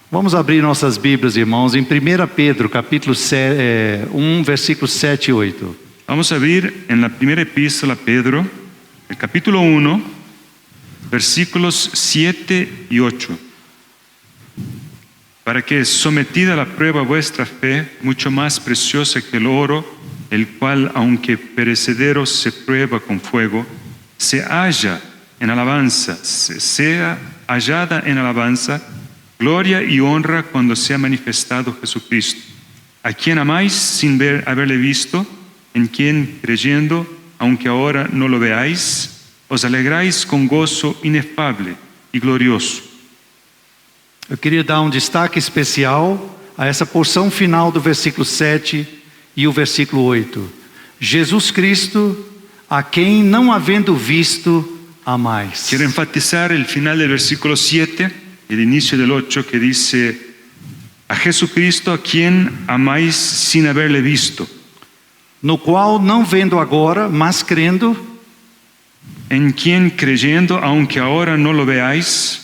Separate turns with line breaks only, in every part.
Vamos abrir nossas Bíblias, irmãos, em 1 Pedro, capítulo 1, versículos 7 e 8.
Vamos a abrir en la primera epístola a Pedro, el capítulo 1, versículos 7 y 8. Para que, sometida a la prueba vuestra fe, mucho más preciosa que el oro, el cual, aunque perecedero, se prueba con fuego, sea hallada en alabanza, gloria y honra cuando sea manifestado Jesucristo, a quien amáis sin haberle visto, en quien creyendo, aunque ahora no lo veáis, os alegráis con gozo inefable y glorioso.
Eu queria dar destaque especial a essa porção final do versículo 7 e o versículo 8. Jesus Cristo, a quem não havendo visto, amais.
Quiero enfatizar el final del versículo 7, el inicio del 8, que dice: a Jesucristo, a quien amáis sin haberle visto.
No qual, não vendo agora, mas crendo,
en quien creyendo, aunque ahora no lo veáis,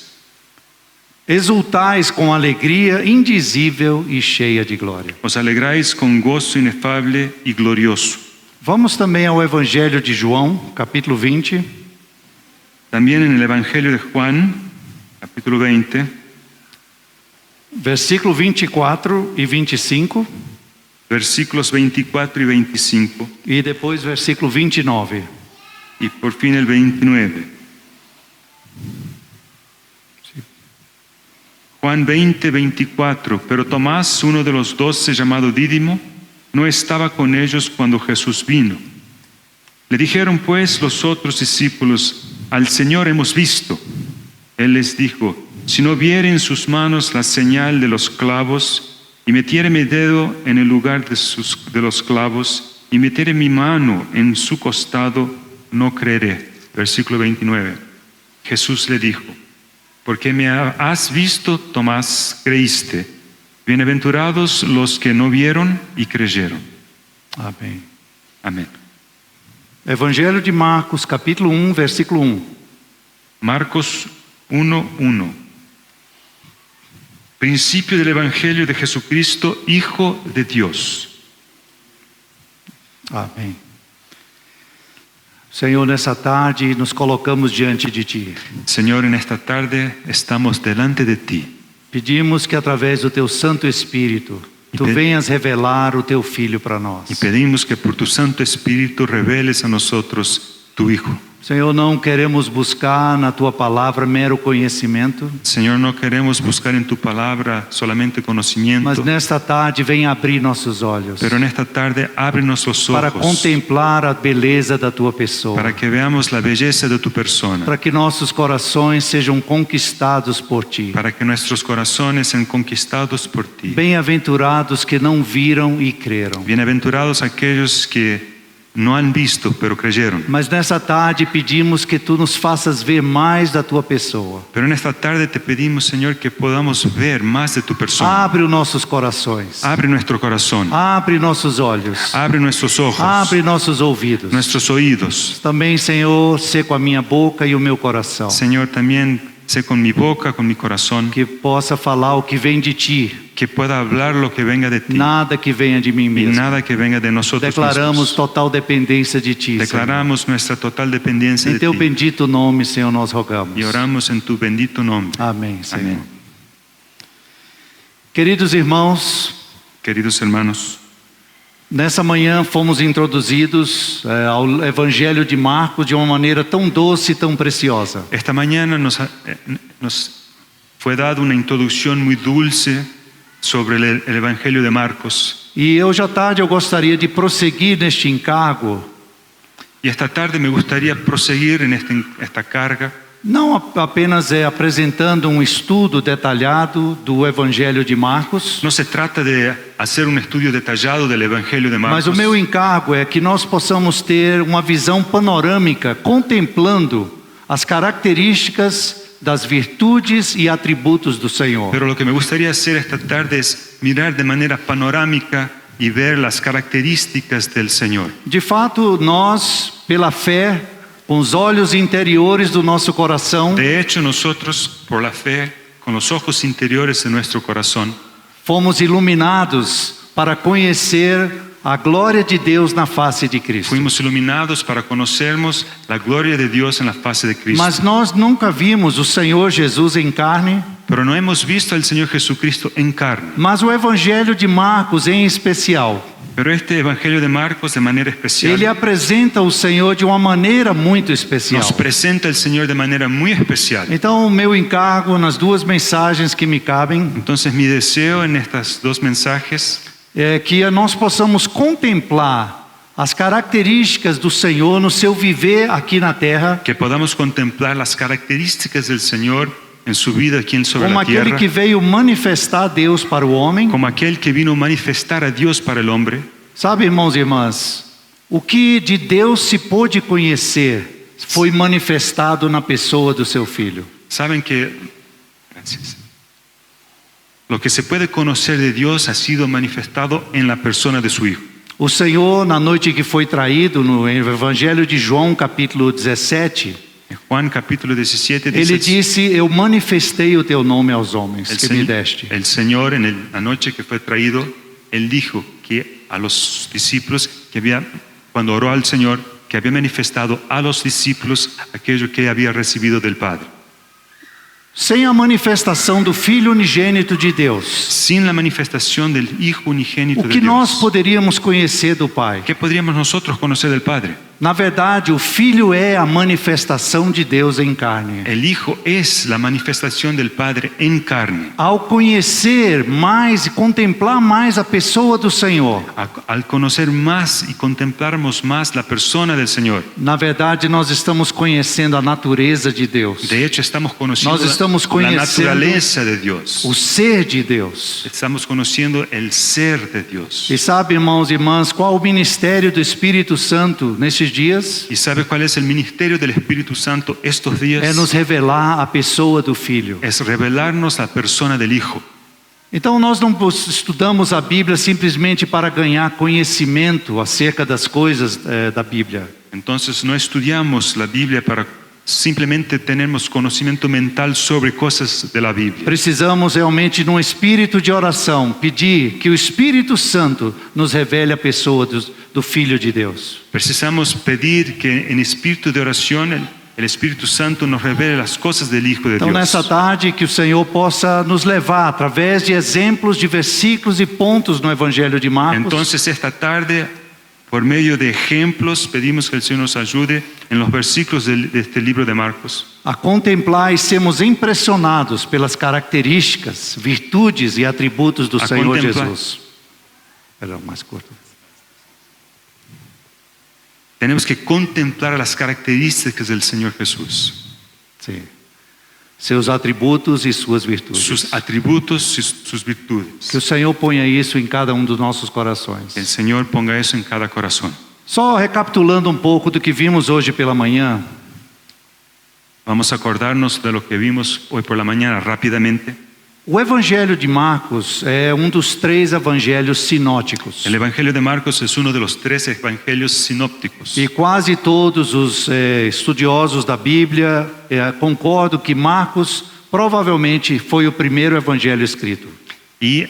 exultais com alegria indizível e cheia de glória.
os alegráis con gozo inefable y glorioso.
Vamos também ao Evangelho de João, capítulo 20.
También en el Evangelio de Juan, capítulo 20,
versículo 24 e 25.
versículos 24 y 25.
E depois versículo 29.
Y por fin el 29. Juan 20, 24. Pero Tomás, uno de los 12, llamado Dídimo, no estaba con ellos cuando Jesús vino. Le dijeron pues los otros discípulos: al Señor hemos visto. Él les dijo: si no viere en sus manos la señal de los clavos, y metiere mi dedo en el lugar de los clavos, y metiere mi mano en su costado, no creeré. Versículo 29. Jesús le dijo: porque me has visto, Tomás, creíste. Bienaventurados los que no vieron y creyeron.
Amém.
Amén.
Evangelho de Marcos, capítulo 1, versículo 1.
Marcos 1:1. Principio del Evangelio de Jesucristo, Hijo de Dios.
Amém. Senhor, nessa tarde nos colocamos diante de Ti.
Señor, en esta tarde estamos delante de Ti.
Pedimos que através do Teu Santo Espírito, Tu venhas revelar o Teu Filho para nós.
Y pedimos que por tu Santo Espíritu reveles a nosotros tu Hijo.
Senhor, não queremos buscar na Tua palavra mero conhecimento.
Señor, no queremos buscar en tu palabra solamente conocimiento.
Mas nesta tarde vem abrir nossos olhos.
Pero en esta tarde abre nuestros ojos.
Para contemplar a beleza da Tua pessoa.
Para que veamos la belleza de tu persona.
Para que nossos corações sejam conquistados por Ti.
Para que nuestros corazones sean conquistados por Ti.
Bem-aventurados que não viram e creram.
Bienaventurados aquellos que no han visto, pero creyeron.
Mas nessa tarde pedimos que Tu nos faças ver mais da Tua pessoa.
Pero en esta tarde te pedimos, Señor, que podamos ver más de tu persona.
Abre os nossos corações.
Abre nuestro corazón.
Abre nossos olhos.
Abre nuestros ojos.
Abre nossos ouvidos.
Nuestros oídos.
Também, Senhor, sê com a minha boca e o meu coração.
Señor, también sé con mi boca, con mi corazón.
Que possa falar o que vem de Ti.
Que pueda hablar lo que venga de Ti.
Nada que venha de mim
Y
mesmo.
nada que venga de nosotros
Declaramos
mismos.
total dependência de Ti,
Declaramos nuestra total dependencia
Senhor. Em
de
Teu
Ti.
bendito nome, Senhor, nós rogamos.
Y oramos en tu bendito nombre.
Amém, Senhor.
Amén.
Queridos irmãos,
Queridos hermanos,
nessa manhã fomos introduzidos ao Evangelho de Marcos de uma maneira tão doce e tão preciosa.
esta mañana nos fue dada una introducción muy dulce sobre el Evangelio de Marcos.
E hoje à tarde eu gostaria de prosseguir neste encargo.
Y esta tarde me gustaría proseguir en esta carga.
Não apenas apresentando estudo detalhado do Evangelho de Marcos.
No se trata de hacer un estudio detallado del Evangelio de Marcos.
Mas o meu encargo é que nós possamos ter uma visão panorâmica, contemplando as características das virtudes e atributos do Senhor.
Pero lo que me gustaría hacer esta tarde es mirar de manera panorámica y ver las características del Señor.
De fato, nós, pela fé, com os olhos interiores do nosso coração,
De hecho, nosotros, por la fe, con los ojos interiores de nuestro corazón,
fomos iluminados para conhecer a glória de Deus na face de Cristo.
fuimos iluminados para conocernos la gloria de Dios en la faz de Cristo.
Mas nós nunca vimos o Senhor Jesus em carne,
Pero no hemos visto al Señor Jesucristo en carne.
mas o Evangelho de Marcos em especial.
Pero este Evangelio de Marcos, de manera especial,
Ele apresenta o Senhor de uma maneira muito especial.
nos presenta al Señor de manera muy especial.
Então, o meu encargo nas duas mensagens que me cabem
Entonces mi deseo en estas dos mensajes
é que nós possamos contemplar as características do Senhor no seu viver aqui na terra,
que podamos contemplar las características del Señor en su vida aquí sobre
como
la
aquele
tierra,
que veio manifestar Deus para o homem.
como aquel que vino a manifestar a Dios para el hombre.
Sabe, irmãos e irmãs, o que de Deus se pôde conhecer foi manifestado na pessoa do seu Filho.
Saben que gracias. Lo que se puede conocer de Dios ha sido manifestado en la persona de su Hijo.
O Senhor, na noite que foi traído, no Evangelho de João, capítulo 17,
En Juan capítulo 17
ele
dice,
disse: Eu manifestei o teu nome aos homens
el,
que me
Señor,
deste.
el Señor en la noche que fue traído, Él dijo que a los discípulos, cuando oró al Señor, que había manifestado a los discípulos aquello que había recibido del Padre.
Sem a manifestação do Filho unigênito de Deus,
Sin la manifestación del Hijo unigénito
o
de
que nós
Dios,
poderíamos conhecer do Pai?
¿qué podríamos nosotros conocer del Padre?
Na verdade, o Filho é a manifestação de Deus em carne.
El Hijo es la manifestación del Padre en carne.
Ao conhecer mais e contemplar mais a pessoa do Senhor,
Al conocer más y contemplarmos más la persona del Señor,
na verdade nós estamos conhecendo a natureza de Deus,
de hecho estamos conociendo
Nós estamos
la
conhecendo
naturaleza de Dios.
o ser de Deus.
Estamos conociendo el ser de Dios.
E sabe, irmãos e irmãs, qual o ministério do Espírito Santo nesses dias?
¿Y sabe cuál es el ministerio del Espíritu Santo estos días?
É nos revelar a pessoa do Filho.
Es revelarnos la persona del Hijo.
Então nós não estudamos a Bíblia simplesmente para ganhar conhecimento acerca das coisas da Bíblia.
Entonces no estudiamos la Biblia para simplemente tenermos conocimiento mental sobre cosas de la Biblia.
Precisamos realmente, num espírito de oração, pedir que o Espírito Santo nos revele a pessoa do Filho de Deus.
Precisamos pedir que en espíritu de oración el Espíritu Santo nos revele las cosas del Hijo de
Então,
Dios.
nessa tarde, que o Senhor possa nos levar, através de exemplos, de versículos e pontos no Evangelho de Marcos,
Entonces esta tarde, por medio de ejemplos, pedimos que el Señor nos ayude en los versículos de este libro de Marcos
a contemplar e sermos impressionados pelas características, virtudes e atributos do
A
Senhor
contemplar.
Jesus. Perdão, mais curto.
Tenemos que contemplar las características del Señor Jesús,
Sim. Seus atributos e suas virtudes.
sus atributos y sus virtudes.
Que o Senhor ponha isso em cada um dos nossos corações.
Que el Señor ponga eso en cada corazón.
Só recapitulando um pouco do que vimos hoje pela manhã,
Vamos a acordarnos de lo que vimos hoy por la mañana rápidamente.
o Evangelho de Marcos é um dos 3 evangelhos sinóticos.
El Evangelio de Marcos es uno de los 3 evangelios sinópticos.
E quase todos os estudiosos da Bíblia concordam que Marcos provavelmente foi o primeiro evangelho escrito.
Y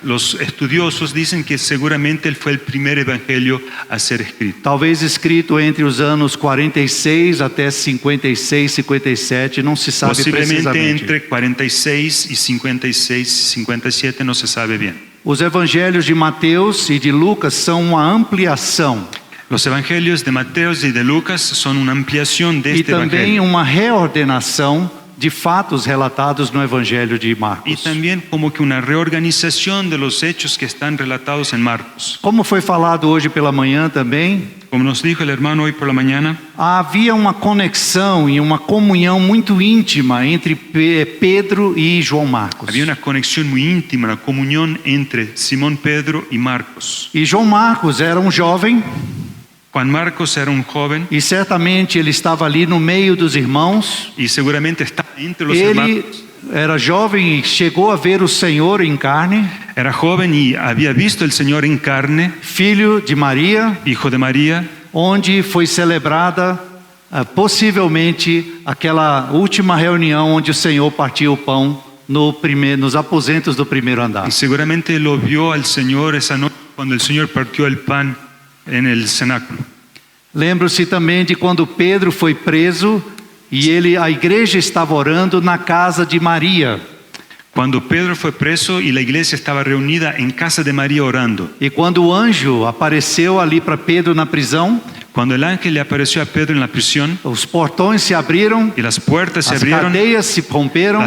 los estudiosos dicen que seguramente él fue el primer evangelio a ser escrito.
Talvez escrito entre os anos 46 até 56, 57, não se sabe
Posiblemente
precisamente.
entre 46 y 56 y 57, no se sabe bien.
Os evangelhos de Mateus e de Lucas são uma ampliação
Los evangelios de Mateo y de Lucas son una ampliación de
e
este
também
evangelio.
uma reordenação de fatos relatados no Evangelho de
Y
Marcos.
también como que una reorganización de los hechos que están relatados en Marcos.
Como foi falado hoje pela manhã também,
Como nos dijo el hermano hoy por la mañana,
havia uma conexão e uma comunhão muito íntima entre Pedro e João Marcos.
había una conexión muy íntima, una comunión entre Simón Pedro y Marcos.
E João Marcos era um jovem
Juan Marcos era un joven
e certamente ele estava ali no meio dos irmãos.
y seguramente estaba entre los
Ele
hermanos.
era jovem e chegou a ver o Senhor em carne,
Era joven y había visto el Señor en carne,
filho de Maria,
hijo de María,
onde foi celebrada possivelmente aquela última reunião onde o Senhor partiu o pão nos aposentos do primeiro andar.
Y seguramente lo vio al Señor esa noche cuando el Señor partió el pan en el cenáculo.
Lembro-se também de quando Pedro foi preso e a igreja estava orando na casa de Maria.
Cuando Pedro fue preso y la iglesia estaba reunida en casa de María orando.
E quando o anjo apareceu ali para Pedro na prisão,
Cuando el ángel le apareció a Pedro en la prisión
os portões se abriram,
y las puertas se
as
abrieron,
cadeias se romperam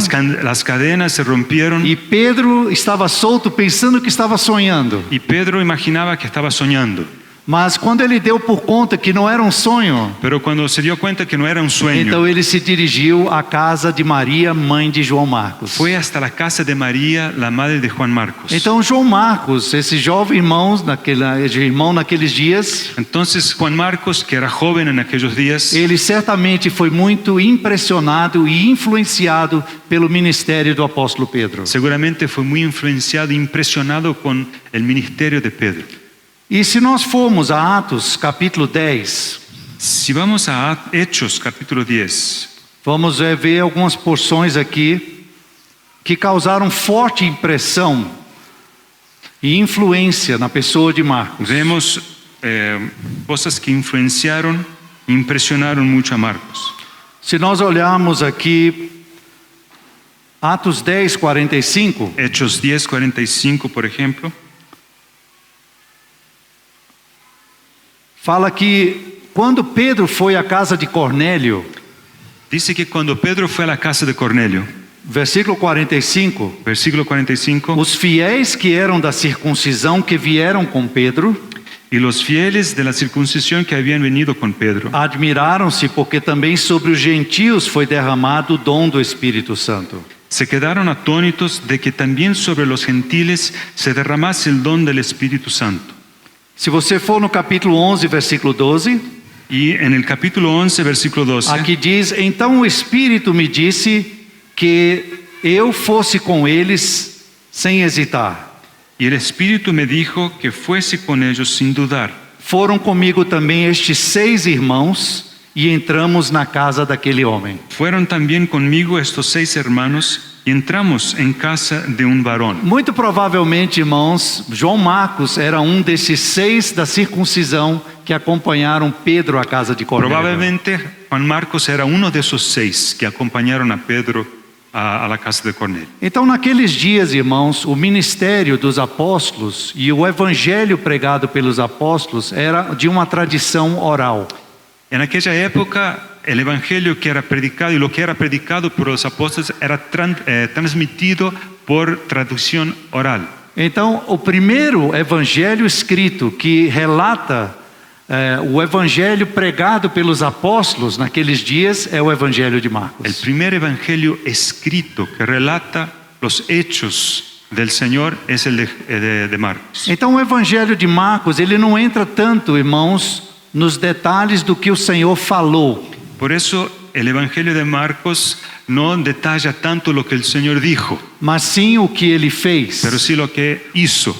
las cadenas se rompieron
e Pedro estava solto pensando que estava sonhando.
y Pedro imaginaba que estaba soñando.
Mas quando ele deu por conta que não era um sonho,
Pero cuando se dio cuenta que no era un sueño,
então ele se dirigiu à casa de Maria, mãe de João Marcos.
fue hasta la casa de María, la madre de Juan Marcos.
Então João Marcos, esse jovem irmão naqueles dias,
Entonces Juan Marcos, que era joven en aquellos días,
ele certamente foi muito impressionado e influenciado pelo ministério do apóstolo Pedro.
seguramente fue muy influenciado e impresionado con el ministerio de Pedro.
E se nós formos a Atos capítulo 10,
Si vamos a Hechos capítulo 10,
vamos ver algumas porções aqui que causaram forte impressão e influência na pessoa de Marcos.
vemos cosas que influenciaron, impresionaron mucho a Marcos.
Se nós olharmos aqui Atos 10, 45,
Hechos 10, 45, por ejemplo,
fala que quando Pedro foi à casa de Cornélio,
dice que cuando Pedro fue a la casa de Cornelio,
versículo 45,
versículo 45,
os fiéis que eram da circuncisão que vieram com Pedro
y los fieles de la circuncisión que habían venido con Pedro
admiraram-se porque também sobre os gentios foi derramado o dom do Espírito Santo.
se quedaron atónitos de que también sobre los gentiles se derramase el don del Espíritu Santo.
Se você for no capítulo 11, versículo 12,
Y en el capítulo 11, versículo 12,
aqui diz: então o Espírito me disse que eu fosse com eles sem hesitar.
y el Espíritu me dijo que fuese con ellos sin dudar.
Foram comigo também estes 6 irmãos e entramos na casa daquele homem.
Fueron también conmigo estos 6 hermanos y entramos en casa de un varón.
Muito provavelmente, irmãos, João Marcos era desses 6 da circuncisão que acompanharam Pedro à casa de Cornélio.
Probablemente Juan Marcos era uno de esos 6 que acompañaron a Pedro a la casa de Cornelio.
Então, naqueles dias, irmãos, o ministério dos apóstolos e o evangelho pregado pelos apóstolos era de uma tradição oral.
En aquella época, el evangelio que era predicado y lo que era predicado por los apóstoles era transmitido por traducción oral.
Então, o primeiro evangelho escrito que relata o evangelho pregado pelos apóstolos naqueles dias é o evangelho de
El
Marcos.
primer evangelio escrito que relata los hechos del Señor es el de Marcos.
Então, o evangelho de Marcos, ele não entra tanto, irmãos, nos detalhes do que o Senhor falou.
Por eso el evangelio de Marcos no detalla tanto lo que el Señor dijo,
Mas sim o que ele fez.
pero sí lo que hizo.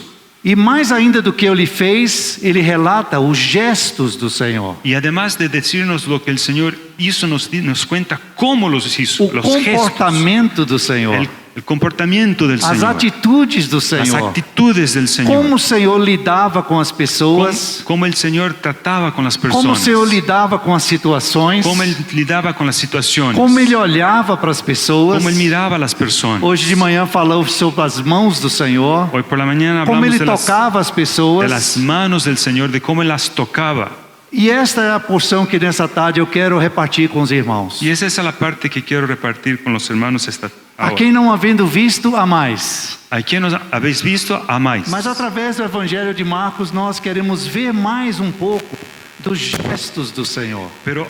E mais ainda do que ele fez, ele relata os gestos do Senhor.
Y además de decirnos lo que el Señor hizo, nos cuenta cómo los hizo,
O
los gestos,
comportamento do Senhor.
el comportamiento del
As
Señor,
atitudes do
las
Senhor.
actitudes del Señor,
Como o Senhor lidava com as pessoas.
cómo el Señor trataba con las
Como o
personas,
Senhor lidava com as situações.
cómo Él lidaba con las situaciones,
Como ele olhava para as pessoas.
cómo Él miraba a las personas.
Hoje de manhã falou sobre as mãos do Senhor.
Hoy por la mañana
Como
hablamos
ele
de las
tocava as pessoas.
manos del Señor, de cómo Él las tocaba.
E esta é a porção que nessa tarde eu quero repartir com os irmãos.
Y esa es la parte que quiero repartir con los hermanos esta
A
hora.
quem não havendo visto, a mais.
A quienes habéis visto, amáis.
Mas através do Evangelho de Marcos nós queremos ver mais um pouco dos gestos do Senhor.
Pero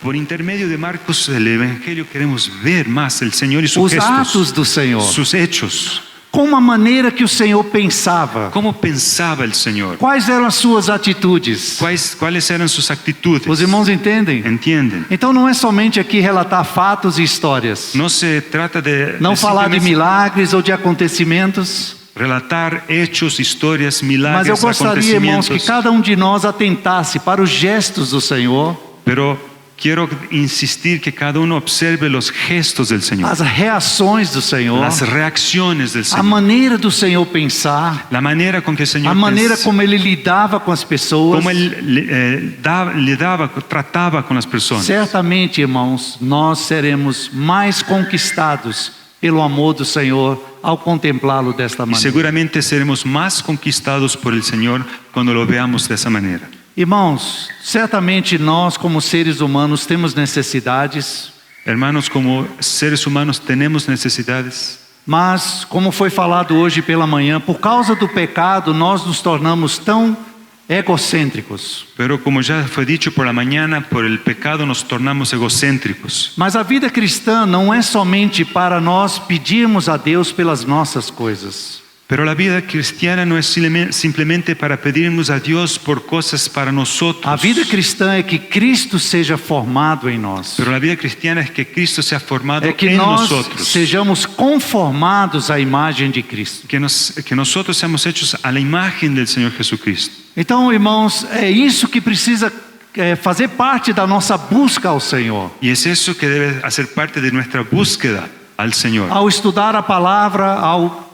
por intermedio de Marcos, el Evangelio, queremos ver más el Señor y sus
Os atos
gestos,
do Senhor.
sus hechos.
Como a maneira que o Senhor pensava.
¿Cómo pensaba el Señor?
Quais eram as suas atitudes?
¿Cuáles eran sus actitudes?
Os irmãos entendem?
¿Entienden?
Então não é somente aqui relatar fatos e histórias.
No se trata de
Não falar de
simplemente
milagres ou de acontecimentos.
relatar hechos, historias,
Mas
milagres,
eu gostaria, irmãos, que
acontecimientos.
cada de nós atentasse para os gestos do Senhor.
Pero quiero insistir que cada uno observe los gestos del Señor,
as reações do Senhor,
las reacciones del
a
Señor,
maneira do Senhor pensar,
la manera con que el Señor
a maneira
pensa,
como Ele lidava com as pessoas.
cómo Él trataba con las personas.
Certamente, irmãos, nós seremos mais conquistados pelo amor do Senhor ao contemplá-lo desta
Y
maneira.
seguramente seremos más conquistados por el Señor cuando lo veamos de esa manera.
Irmãos, certamente nós como seres humanos temos necessidades,
Hermanos, como seres humanos tenemos necesidades,
mas como foi falado hoje pela manhã, por causa do pecado nós nos tornamos tão egocêntricos.
pero como ya fue dicho por la mañana, por el pecado nos tornamos egocéntricos.
Mas a vida cristã não é somente para nós pedirmos a Deus pelas nossas coisas.
Pero la vida cristiana no es simplemente para pedirnos a Dios por cosas para nosotros.
A vida cristã é que Cristo seja formado em nós.
Pero la vida cristiana es que Cristo sea formado
É que
en
nós
nosotros.
sejamos conformados à imagem de Cristo.
Que nosotros seamos hechos a la imagen del Señor Jesucristo.
Então, irmãos, é isso que precisa fazer parte da nossa busca ao Senhor.
Y es eso que debe hacer parte de nuestra búsqueda al Señor.
Ao estudar a palavra, ao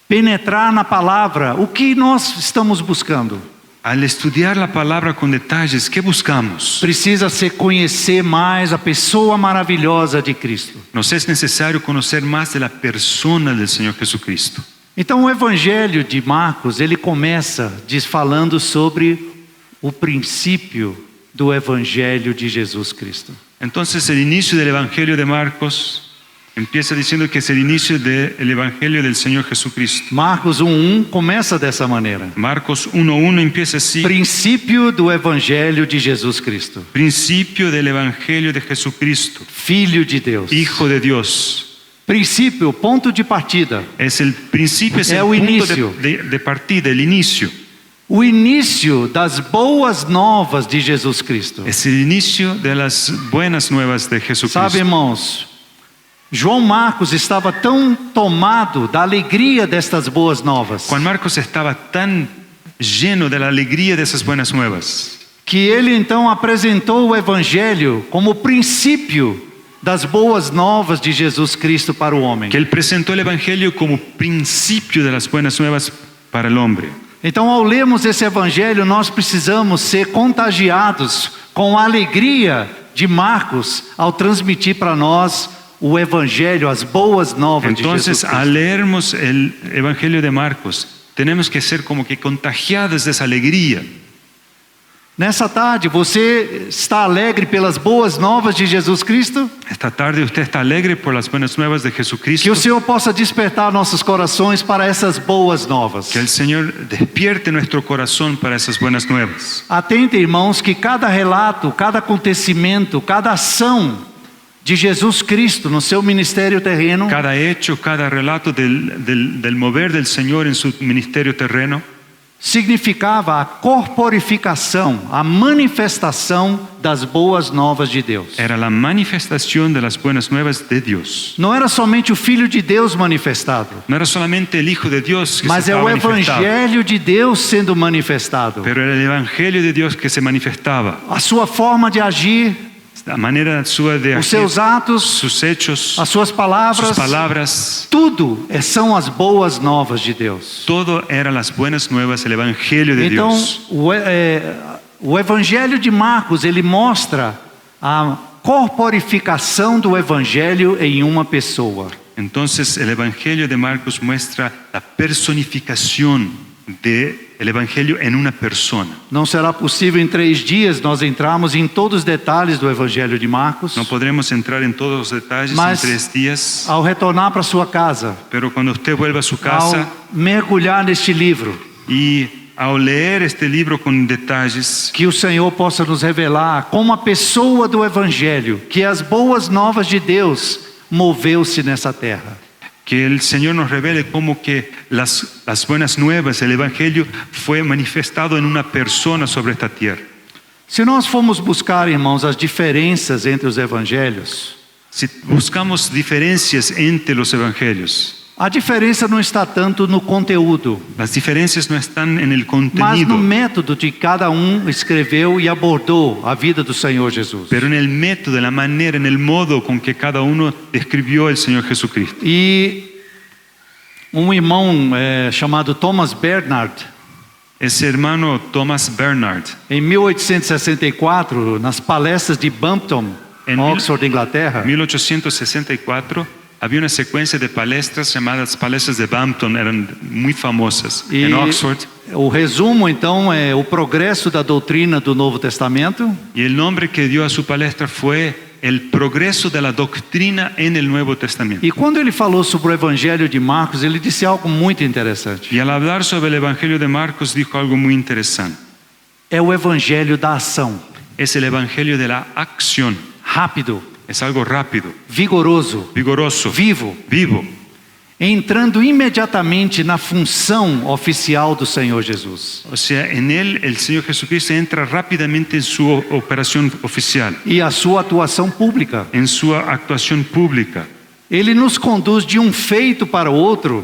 penetrar na palavra, o que nós estamos buscando?
Al estudiar la palabra con detalles, ¿qué buscamos?
Precisa se conhecer mais a pessoa maravilhosa de Cristo.
Nos es necesario conocer más de la persona del Señor Jesucristo.
Então o Evangelho de Marcos, ele começa falando sobre o princípio do Evangelho de Jesus Cristo.
Entonces el inicio del Evangelio de Marcos empieza diciendo que es el inicio del Evangelio del Señor Jesucristo.
Marcos 1:1 começa dessa maneira.
Marcos 1:1 empieza así.
Princípio do Evangelho de Jesus Cristo.
Principio del Evangelio de Jesucristo,
Filho de Deus.
Hijo de Dios.
Princípio, ponto de partida.
Es el principio, es
É
el
o
punto
início.
de partida, el inicio.
O início das boas novas de Jesus Cristo.
Es el inicio de las buenas nuevas de Jesucristo.
Sabe, irmãos, João Marcos estava tão tomado da alegria destas boas novas,
Juan Marcos estaba tan lleno de la alegría de esas buenas nuevas,
que ele então apresentou o Evangelho como princípio das boas novas de Jesus Cristo para o homem.
que él presentó el Evangelio como principio de las buenas nuevas para el hombre.
Então, ao lermos esse Evangelho, nós precisamos ser contagiados com a alegria de Marcos ao transmitir para nós o Evangelho, as boas novas de Jesus
Entonces,
Cristo.
al leermos el Evangelio de Marcos, tenemos que ser como que contagiados de esa alegría.
Nessa tarde, você está alegre pelas boas novas de Jesus Cristo?
Esta tarde usted está alegre por las buenas nuevas de
Que
Jesucristo.
o Senhor possa despertar nossos corações para essas boas novas.
Que el Señor despierte nuestro corazón para esas buenas nuevas.
Atente, irmãos, que cada relato, cada acontecimento, cada ação de Jesus Cristo no seu ministério terreno
Cada hecho, cada relato del mover del Señor en su ministerio terreno
significava a corporificação, a manifestação das boas novas de Deus.
era la manifestación de las buenas nuevas de Dios.
Não era somente o Filho de Deus manifestado,
No era solamente el Hijo de Dios que
mas
se
é
estaba
o
manifestado,
Evangelho de Deus sendo manifestado.
pero era el Evangelio de Dios que se manifestaba.
A sua forma de agir,
La manera suya de
os
agir,
seus atos,
sus hechos,
as suas
sus
palavras,
palabras,
tudo são as boas novas de Deus.
todo eran las buenas nuevas, el Evangelio de
Então,
Dios.
o Evangelho de Marcos, ele mostra a corporificação do Evangelho em uma pessoa.
Entonces el Evangelio de Marcos muestra la personificación del Evangelio en una persona.
Não será possível em 3 dias nós entrarmos em todos os detalhes do Evangelho de Marcos.
No podremos entrar en todos los detalles
Mas-
en 3 días,
Ao retornar para sua casa,
pero cuando usted vuelva a su casa
ao mergulhar neste livro,
y ao leer este libro con detalles,
que o Senhor possa nos revelar como a pessoa do Evangelho, que as boas novas de Deus moveu-se nessa terra.
que el Señor nos revele cómo que las buenas nuevas, el Evangelio fue manifestado en una persona sobre esta tierra.
Se nós formos buscar, irmãos, as diferenças entre os evangelhos,
Si buscamos diferencias entre los evangelios,
A diferença não está tanto no conteúdo,
Las diferencias no están en el
mas no
contenido,
método de cada escreveu e abordou a vida do Senhor Jesus.
pero en el método, en la manera, en el modo con que cada uno describió el Señor Jesucristo.
E um irmão chamado Thomas Bernard,
Ese hermano Thomas Bernard,
em 1864, nas palestras de Bampton,
Em
Oxford, Inglaterra,
1864, había una secuencia de palestras llamadas palestras de Bampton, eran muy famosas, en Oxford.
o resumo então é o progresso da doutrina do Novo Testamento.
Y el nombre que dio a su palestra fue El progreso de la doctrina en el Nuevo Testamento.
E quando ele falou sobre o Evangelho de Marcos, ele disse algo muito interessante.
Y al hablar sobre el Evangelio de Marcos dijo algo muy interesante.
É o Evangelho da ação,
Es el Evangelio de la acción.
rápido,
Es algo rápido,
vigoroso,
vigoroso,
vivo,
vivo,
entrando imediatamente na função oficial do Senhor Jesus.
o sea, en él el Señor Jesucristo entra rápidamente en su operación oficial,
E a sua atuação pública.
en su actuación pública.
Ele nos conduz de um feito para o outro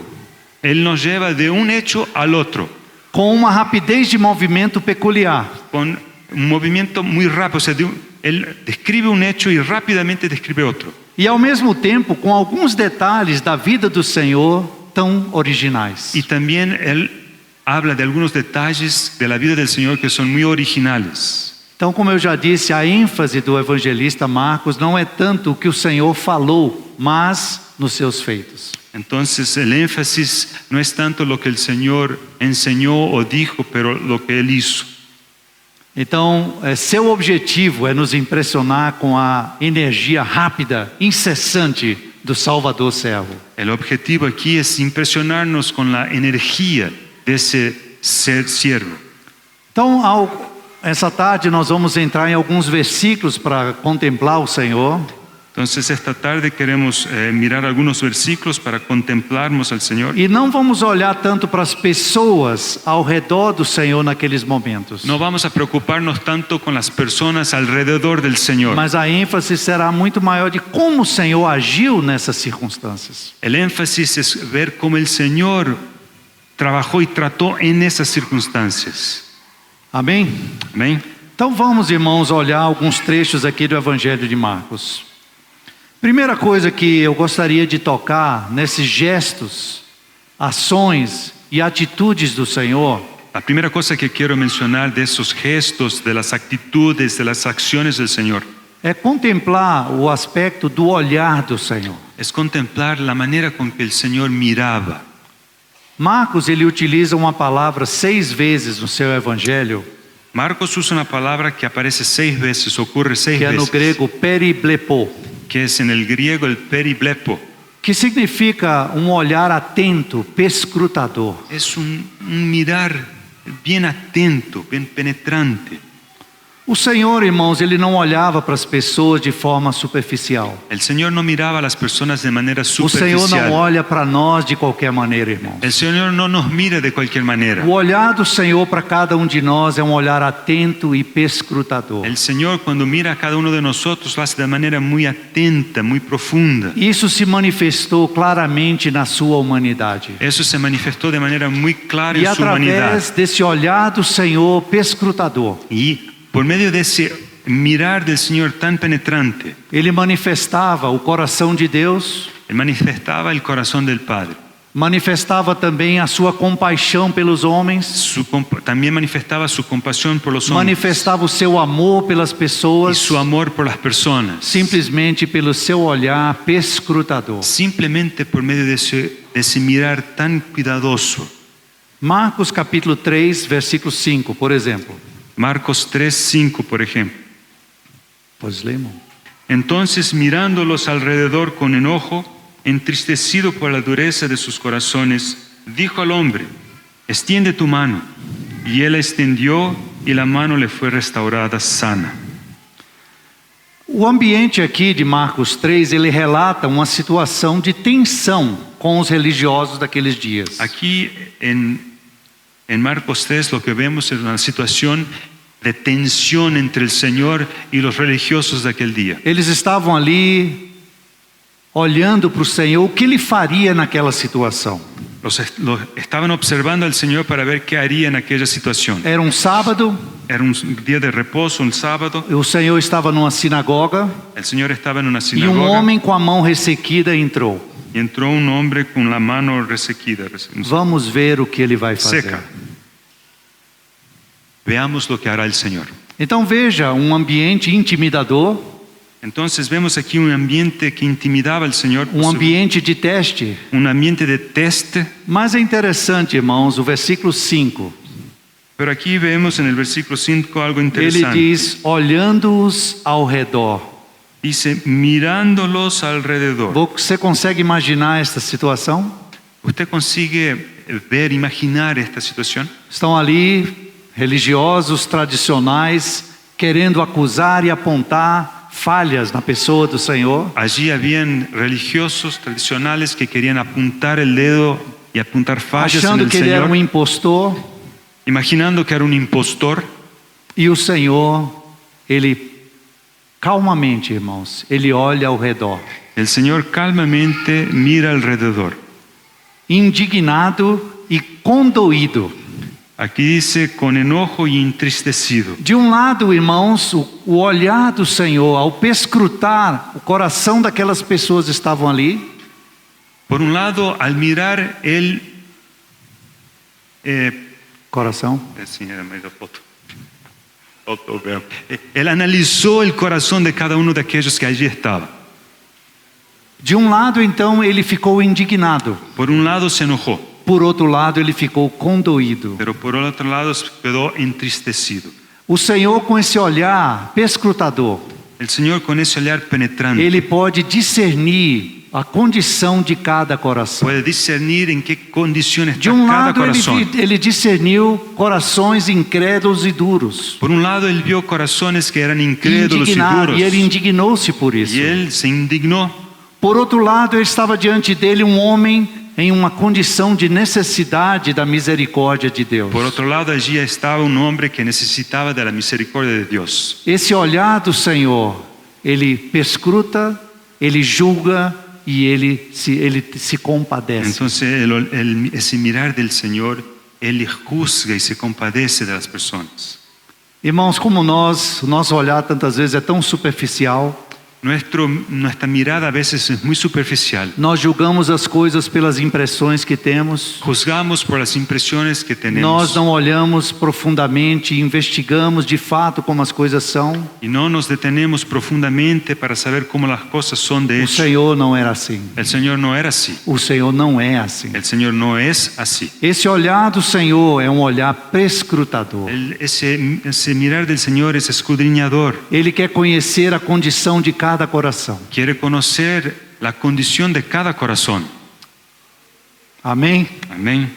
Él nos lleva de un hecho al otro,
com uma rapidez de movimento peculiar.
con un movimiento muy rápido. O sea, él describe un hecho y rápidamente describe otro.
E ao mesmo tempo com alguns detalhes da vida do Senhor tão originais.
Y también él habla de algunos detalles de la vida del Señor que son muy originales.
Então, como eu já disse, a ênfase do evangelista Marcos não é tanto o que o Senhor falou, mas nos seus feitos.
Entonces el énfasis no es tanto lo que el Señor enseñó o dijo, pero lo que Él hizo.
Então, seu objetivo é nos impressionar com a energia rápida, incessante do Salvador servo.
El objetivo aquí es impresionarnos con la energía de ese ser siervo.
Então, essa tarde nós vamos entrar em alguns versículos para contemplar o Senhor.
Entonces esta tarde queremos mirar algunos versículos para contemplarnos al Señor.
E não vamos olhar tanto para as pessoas ao redor do Senhor naqueles momentos.
No vamos a preocuparnos tanto con las personas alrededor del Señor.
Mas a ênfase será muito maior de como o Senhor agiu nessas circunstâncias.
El énfasis es ver cómo el Señor trabajó y trató en esas circunstancias.
Amém?
Amén.
Então vamos, irmãos, olhar alguns trechos aqui do Evangelho de Marcos. Primeira coisa que eu gostaria de tocar nesses gestos, ações e atitudes do Senhor
La primera cosa que quiero mencionar de esos gestos, de las actitudes, de las acciones del Señor,
é contemplar o aspecto do olhar do Senhor.
es contemplar la manera con que el Señor miraba.
Marcos, ele utiliza uma palavra 6 vezes no seu Evangelho,
Marcos usa una palabra que aparece 6 veces, ocurre 6
que é no
veces,
grego periblepo,
que es en el griego el periblepo.
que significa um olhar atento, perscrutador.
Es un mirar bien atento, bien penetrante.
O Senhor, irmãos, ele não olhava para as pessoas de forma superficial.
El Señor no miraba a las personas de manera
O Senhor não
superficial.
olha para nós de qualquer maneira, irmãos.
El Señor no nos mira de cualquier manera.
O olhar do Senhor para cada um de nós é um olhar atento e perscrutador.
El Señor cuando mira a cada uno de nosotros lo hace de manera muy atenta, muy profunda.
Isso se manifestou claramente na sua humanidade.
Eso se manifestó de manera muy clara
E
en su humanidad.
através desse olhar do Senhor perscrutador,
Y por medio de ese mirar del Señor tan penetrante,
ele manifestava o coração de Deus,
Él manifestaba el corazón del Padre.
manifestava também a sua compaixão pelos homens,
También manifestaba su compasión por los hombres
manifestava o seu amor pelas
y
pessoas,
su amor por las personas.
simplesmente pelo seu olhar perscrutador.
Simplemente por medio de ese mirar tan cuidadoso.
Marcos capítulo 3, versículo 5, por exemplo.
Marcos 3:5, por ejemplo.
Pois lemos.
Entonces, mirándolos alrededor con enojo, entristecido por la dureza de sus corazones, dijo al hombre: extiende tu mano. Y él la extendió y la mano le fue restaurada sana.
O ambiente aqui de Marcos 3, ele relata uma situação de tensão com os religiosos daqueles dias.
Aquí en Marcos 3 lo que vemos es una situación de tensión entre el Señor y los religiosos de aquel día.
Eles estavam ali olhando para o Senhor, o que ele faria naquela situação.
Los estaban observando al Señor para ver qué haría en aquella situación.
Era um sábado,
Era un día de reposo, un sábado.
o Senhor estava numa sinagoga
El Señor estaba en una
e
sinagoga
homem com a mão ressequida entrou.
y entró un hombre con la mano resequida,
Vamos ver o que ele vai fazer.
seca. Veamos lo que hará el Señor.
Então veja, um ambiente intimidador,
Entonces vemos aquí un ambiente que intimidaba al Señor,
ambiente de teste.
un ambiente de teste.
Mas é interessante, irmãos, o versículo 5.
Pero aquí vemos en el versículo 5 algo
Ele
interesante.
diz, olhando-os ao redor.
Dice, mirándolos alrededor.
Você consegue imaginar esta situação?
¿Usted consigue ver, imaginar esta situación?
Estão ali religiosos, tradicionais, querendo acusar e apontar falhas na pessoa do Senhor.
Allí habían religiosos tradicionales que querían apuntar el dedo y apuntar fallas en
Achando
el
que ele era um
Señor,
impostor.
imaginando que era un impostor.
E o Senhor, ele calmamente, irmãos, ele olha ao redor,
El Señor calmamente mira alrededor.
indignado e condoído.
Aquí dice con enojo y entristecido.
De um lado, irmãos, o olhar do Senhor ao perscrutar o coração daquelas pessoas que estavam ali,
Por un lado, al mirar él,
coração,
sí, era medio foto. Él analizó el corazón de cada uno de aquellos que allí estaba.
de um lado, então, ele ficou indignado.
Por un lado se enojó,
Por outro lado, ele ficou condoído.
pero por otro lado quedó entristecido.
O Senhor, com esse olhar perscrutador,
El Señor con ese olhar penetrante
ele pode discernir a condição de cada coração.
puede discernir en qué condición
De
está
um
cada
lado,
corazón.
ele discerniu corações incrédulos e duros.
Por un lado, él vio corazones que eran incrédulos y duros,
E ele indignou-se por isso.
y él se indignó.
Por outro lado, estava diante dele um homem em uma condição de necessidade da misericórdia de Deus.
Por otro lado, allí estaba un hombre que necesitaba de la misericordia de Dios.
Esse olhar do Senhor, ele perscruta, ele julga e ele se compadece.
Entonces, ese mirar del Señor, él juzga y se compadece de las personas.
Irmãos, como o nosso olhar tantas vezes é tão superficial,
Nuestra mirada a veces es muy superficial.
nós julgamos as coisas pelas impressões que temos,
Juzgamos por las impresiones que tenemos
nós não olhamos profundamente e investigamos de fato como as coisas são.
y no nos detenemos profundamente para saber cómo las cosas son de
O
hecho.
Senhor não era assim.
El Señor no era así.
O Senhor não é assim.
El Señor no es así.
Esse olhar do Senhor é um olhar perscrutador.
Ese mirar del Señor es escudriñador.
Ele quer conhecer a condição de cada coração.
Quiere conocer la condición de cada corazón.
Amém?
Amén.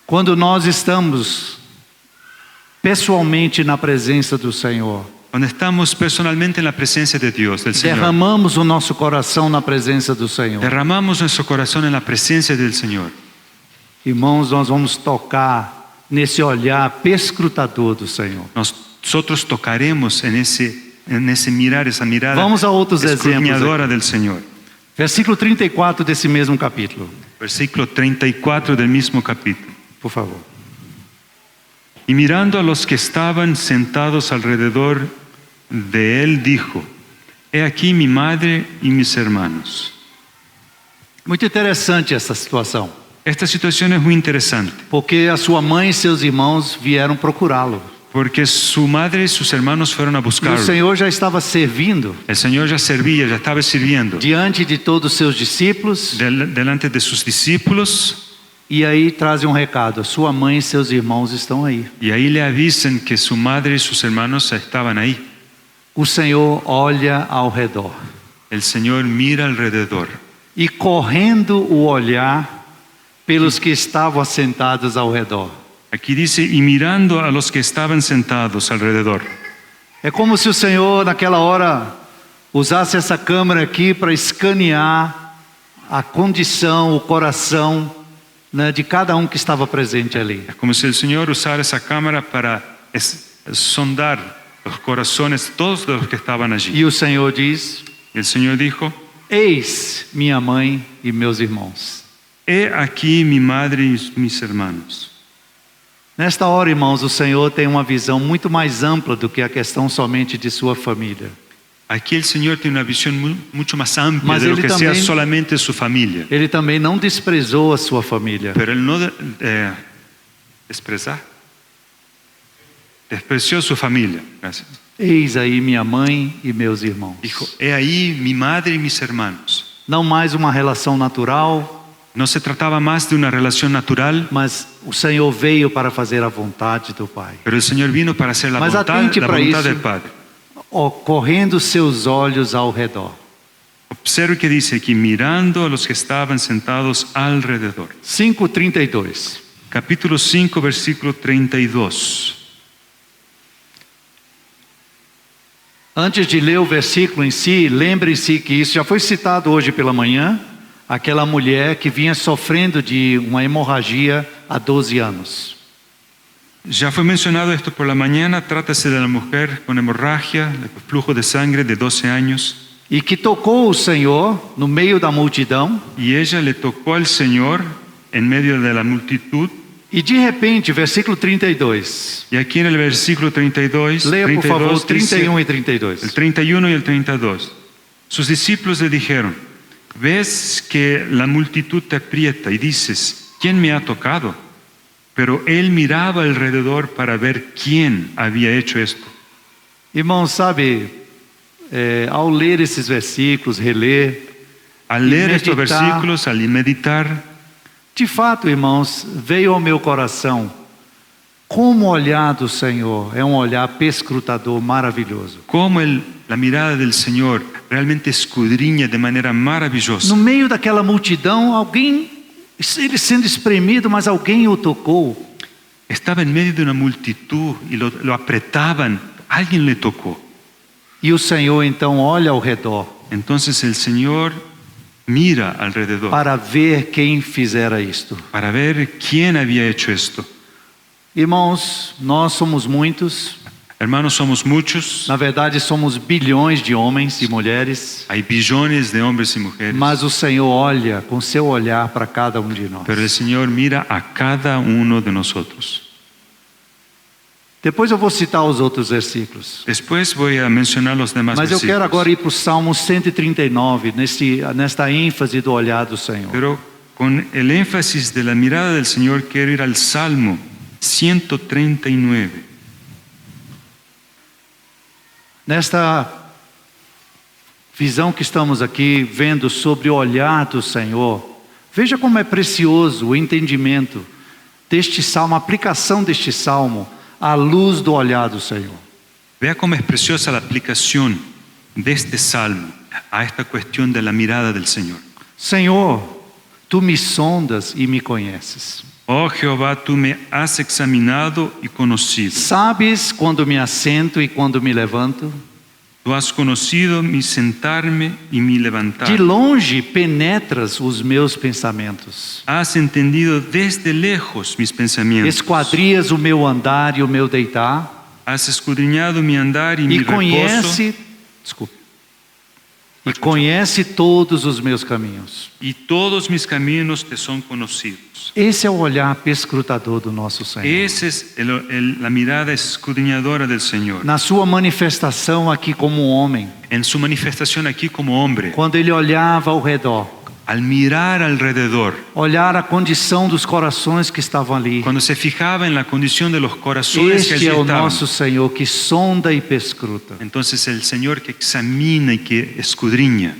Quando nós estamos pessoalmente na presença do Senhor,
Cuando estamos personalmente en la presencia de Dios, del Señor,
derramamos o nosso coração na presença do Senhor.
derramamos nuestro corazón en la presencia del Señor.
Irmãos, nós vamos tocar nesse olhar perscrutador do Senhor.
Nosotros tocaremos en ese mirar, esa mirada
Vamos a outros
escudriñadora del Señor.
Versículo 34 desse mesmo capítulo,
Versículo 34 del mismo capítulo.
por favor.
Y mirando a los que estaban sentados alrededor de él, dijo: He aquí mi madre y mis hermanos.
Muito interessante essa situação,
Esta situación es muy interesante,
porque a sua mãe e seus irmãos vieram procurá-lo.
porque su madre y sus hermanos fueron a
E o
buscarlo.
Senhor já estava servindo
El Señor ya servía, ya estaba sirviendo
diante de todos os seus discípulos,
delante de sus discípulos,
e aí trazem um recado: sua mãe e seus irmãos estão aí.
y ahí le avisan que su madre y sus hermanos estaban ahí.
O Senhor olha ao redor
El Señor mira alrededor
e, correndo o olhar pelos que estavam assentados ao redor.
Aquí dice, y mirando a los que estaban sentados alrededor.
É como se o Senhor naquela hora usasse essa câmera aqui para escanear a condição, o coração, né, de cada um que estava presente ali.
Es como si el Señor usara esa cámara para sondar los corazones de todos los que estaban allí.
E o Senhor diz:
Y el Señor dijo:
Eis minha mãe e meus irmãos.
He aquí mi madre y mis hermanos.
Nesta hora, irmãos, o Senhor tem uma visão muito mais ampla do que a questão somente de sua família.
Aquí el Señor tiene una visión mucho más amplia
Mas
de lo
Ele
que
também-
sea solamente su familia.
Ele também não desprezou a sua família.
Pero él no despreció su familia. Gracias.
Eis aí minha mãe e meus irmãos.
Dijo, he ahí mi madre y mis hermanos.
Não mais uma relação natural,
No se trataba más de una relación natural,
mas o Senhor veio para fazer a vontade do Pai.
pero el Señor vino para hacer la
Mas
voluntad,
atente
la
para
voluntad
isso.
del Padre.
Correndo seus olhos ao redor.
Observe que dice aquí, mirando a los que estaban sentados alrededor.
5:32.
Capítulo 5, versículo 32.
Antes de ler o versículo em si, lembre-se que isso já foi citado hoje pela manhã, aquela mulher que vinha sofrendo de uma hemorragia há 12 anos.
Ya fue mencionado esto por la mañana, trátase de la mujer con hemorragia, de flujo de sangre de 12 años,
E que tocou o Senhor no meio da multidão,
y ella le tocó al Señor en medio de la multitud,
e de repente, versículo 32.
y aquí en el versículo 32,
Leia, por favor,
32 dice,
31 e
el
32.
31 y el 32. Sus discípulos le dijeron, ves que la multitud te aprieta y dices, ¿quién me ha tocado? Pero él miraba alrededor para ver quién había hecho esto.
Irmãos, sabe, ao ler esses versículos, reler,
Al leer
meditar.
estos versículos, al meditar,
de fato, irmãos, veio ao meu coração como o olhar do Senhor é um olhar perscrutador maravilhoso.
cómo la mirada del Señor realmente escudriña de manera maravillosa.
No meio daquela multidão, alguém, ele sendo espremido, mas alguém o tocou.
Estaba en medio de una multitud y lo apretaban, alguien le tocó.
E o Senhor então olha ao redor
Entonces el Señor mira alrededor
para ver quem fizera isto.
para ver quién había hecho esto.
Irmãos, nós somos muitos,
Hermanos, somos muchos,
na verdade somos bilhões de homens e mulheres,
hay billones de hombres y mujeres,
mas o Senhor olha com seu olhar para cada um de nós.
pero el Señor mira a cada uno de nosotros.
Depois eu vou citar os outros versículos.
Después voy a mencionar los demás
Mas eu quero
versículos.
agora ir para o Salmo 139, nesta ênfase do olhar do Senhor.
Pero con el énfasis de la mirada del Señor quiero ir al Salmo 139.
Nesta visão que estamos aqui vendo sobre o olhar do Senhor, veja como é precioso o entendimento deste salmo, a aplicação deste salmo à luz do olhar do Senhor.
Vea cómo es preciosa la aplicación de este salmo a esta cuestión de la mirada del Señor.
Senhor, tu me sondas e me conheces.
Oh Jehová, tú me has examinado y conocido.
Sabes quando me assento e quando me levanto?
Tú has conocido mi sentarme y mi levantar.
De longe penetras os meus pensamentos.
Has entendido desde lejos mis pensamientos.
Esquadrias o meu andar e o meu deitar.
Has escudriñado mi andar y mi
E
reposo.
conhece todos os meus caminhos.
Y todos mis caminos te son conocidos.
Esse é o olhar perscrutador do nosso Senhor.
Esa es la mirada escudriñadora del Señor.
Na sua manifestação aqui como um homem,
En su manifestación aquí como hombre,
quando ele olhava ao redor,
al mirar alrededor,
olhar a condição dos corações que estavam ali.
cuando se fijaba en la condición de los corazones que allí
Este é o
estaban,
nosso Senhor que sonda e perscruta.
entonces el Señor que examina y que escudriña.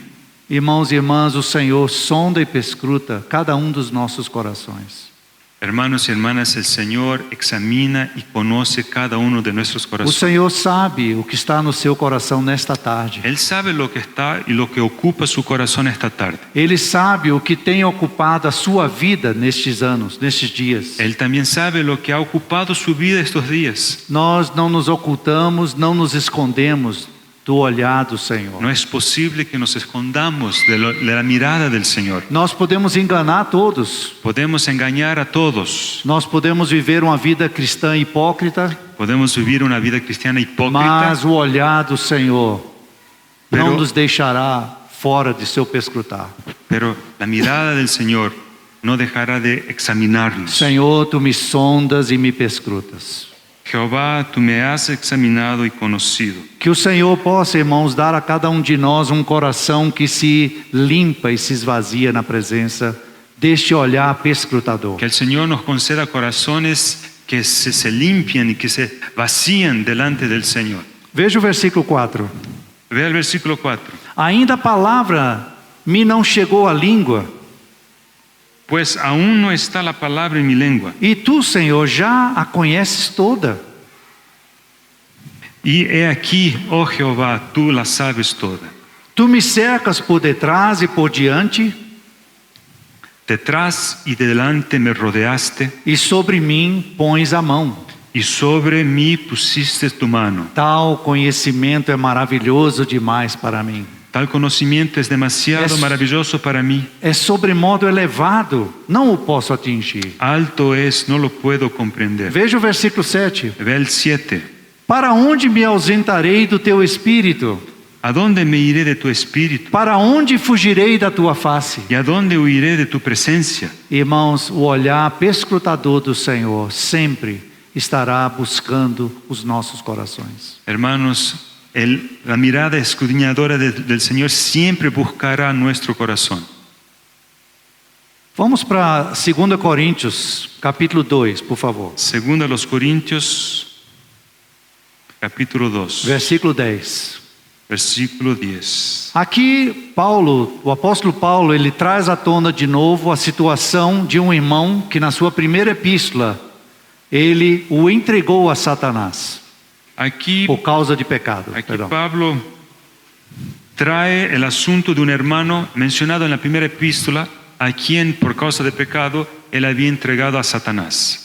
Irmãos e irmãs, o Senhor sonda e perscruta cada um dos nossos corações.
Hermanos y hermanas, el Señor examina y conoce cada uno de nuestros
O
corazones.
Senhor sabe o que está no seu coração nesta tarde.
Él sabe lo que está y lo que ocupa su corazón esta tarde.
Ele sabe o que tem ocupado a sua vida nestes anos, nestes dias.
Él también sabe lo que ha ocupado su vida estos días.
Nós não nos ocultamos, não nos escondemos do olhar do Senhor.
No es posible que nos escondamos de la mirada del Señor.
Nós podemos enganar todos.
Podemos engañar a todos.
Nós podemos viver uma vida cristã hipócrita,
Podemos vivir una vida cristiana hipócrita.
mas o olhar do Senhor não
Pero-
nos deixará fora de seu perscrutar.
pero la mirada del Señor no dejará de examinarnos.
Senhor, tu me sondas e me perscrutas.
Jehová, tú me has examinado y conocido.
Que o Senhor possa, irmãos, dar a cada um de nós um coração que se limpa e se esvazia na presença deste olhar perscrutador.
Que el Señor nos conceda corazones que se limpian y que se vacían delante del Señor.
Veja o versículo 4.
Vea el versículo 4.
Ainda a palavra me não chegou à língua,
Pues aún no está la palabra en mi lengua.
e tu, Senhor, já a conheces toda.
Y he aquí, oh Jehová, tú la sabes toda.
Tu me cercas por detrás e por diante,
Detrás y delante me rodeaste,
e sobre mim pões a mão.
y sobre mí pusiste tu mano.
Tal conhecimento é maravilhoso demais para mim.
Tal conocimiento es demasiado
Es-
maravilloso para mí.
É sobremodo elevado, não o posso atingir.
Alto es, no lo puedo comprender.
Veja o versículo 7.
Ve el 7.
Para onde me ausentarei do teu espírito?
¿A dónde me iré de tu espíritu?
Para onde fugirei da tua face?
¿Y a dónde huiré de tu presencia?
Irmãos, o olhar perscrutador do Senhor sempre estará buscando os nossos corações.
Hermanos, la mirada escudriñadora del Señor siempre buscará nuestro corazón.
Vamos para 2 Coríntios, capítulo 2, por favor.
Segundo a los Corintios, capítulo 2,
Versículo 10.
versículo 10.
Aqui, Paulo, o apóstolo Paulo, ele traz à tona de novo a situação de um irmão que na sua primeira epístola, ele o entregou a Satanás
Aquí,
por causa de pecado. Perdão.
Pablo trae el asunto de un hermano mencionado en la primera epístola, a quien por causa de pecado él había entregado a Satanás.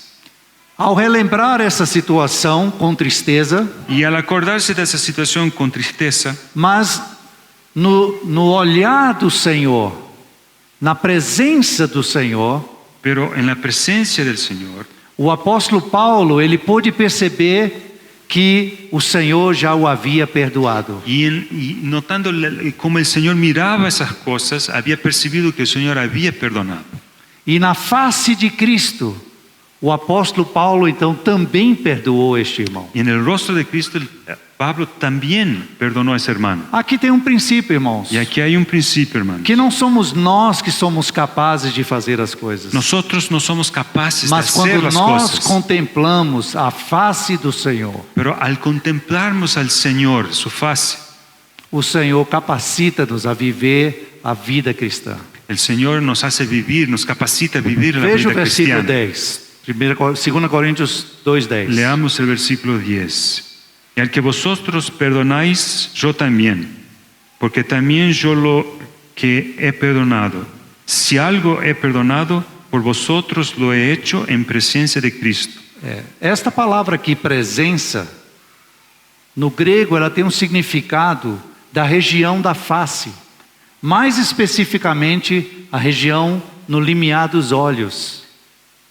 Ao relembrar essa situação com tristeza,
Y al acordarse de esa situación con tristeza,
mas no olhar do Senhor, na presença do Senhor,
pero en la presencia del Señor,
o apóstolo Paulo, ele pôde perceber que o Senhor já o havia perdoado.
y notando cómo el Señor miraba esas cosas, había percibido que el Señor había perdonado.
E na face de Cristo, o apóstolo Paulo então também perdoou este irmão.
Y en el rostro de Cristo, Pablo también perdonó a ese hermano.
Aqui tem um princípio, irmãos,
Y aquí hay un principio, hermano.
que não somos nós que somos capazes de fazer as coisas,
Nosotros no somos capaces de
mas
hacer
quando
las
nós
cosas.
contemplamos a face do Senhor,
Pero al contemplarnos al Señor, su faz,
o Senhor capacita-nos a viver a vida cristã.
el Señor nos hace vivir, nos capacita a vivir la
Veja o
vida
versículo
cristiana.
10, 2 Coríntios 2:10.
Leamos el versículo 10. Y al que vosotros perdonáis, yo también, porque también yo lo que he perdonado. Si algo he perdonado, por vosotros lo he hecho en presencia de Cristo.
Esta palavra aqui, presença, no grego ela tem um significado da região da face, mais especificamente a região no limiar dos olhos.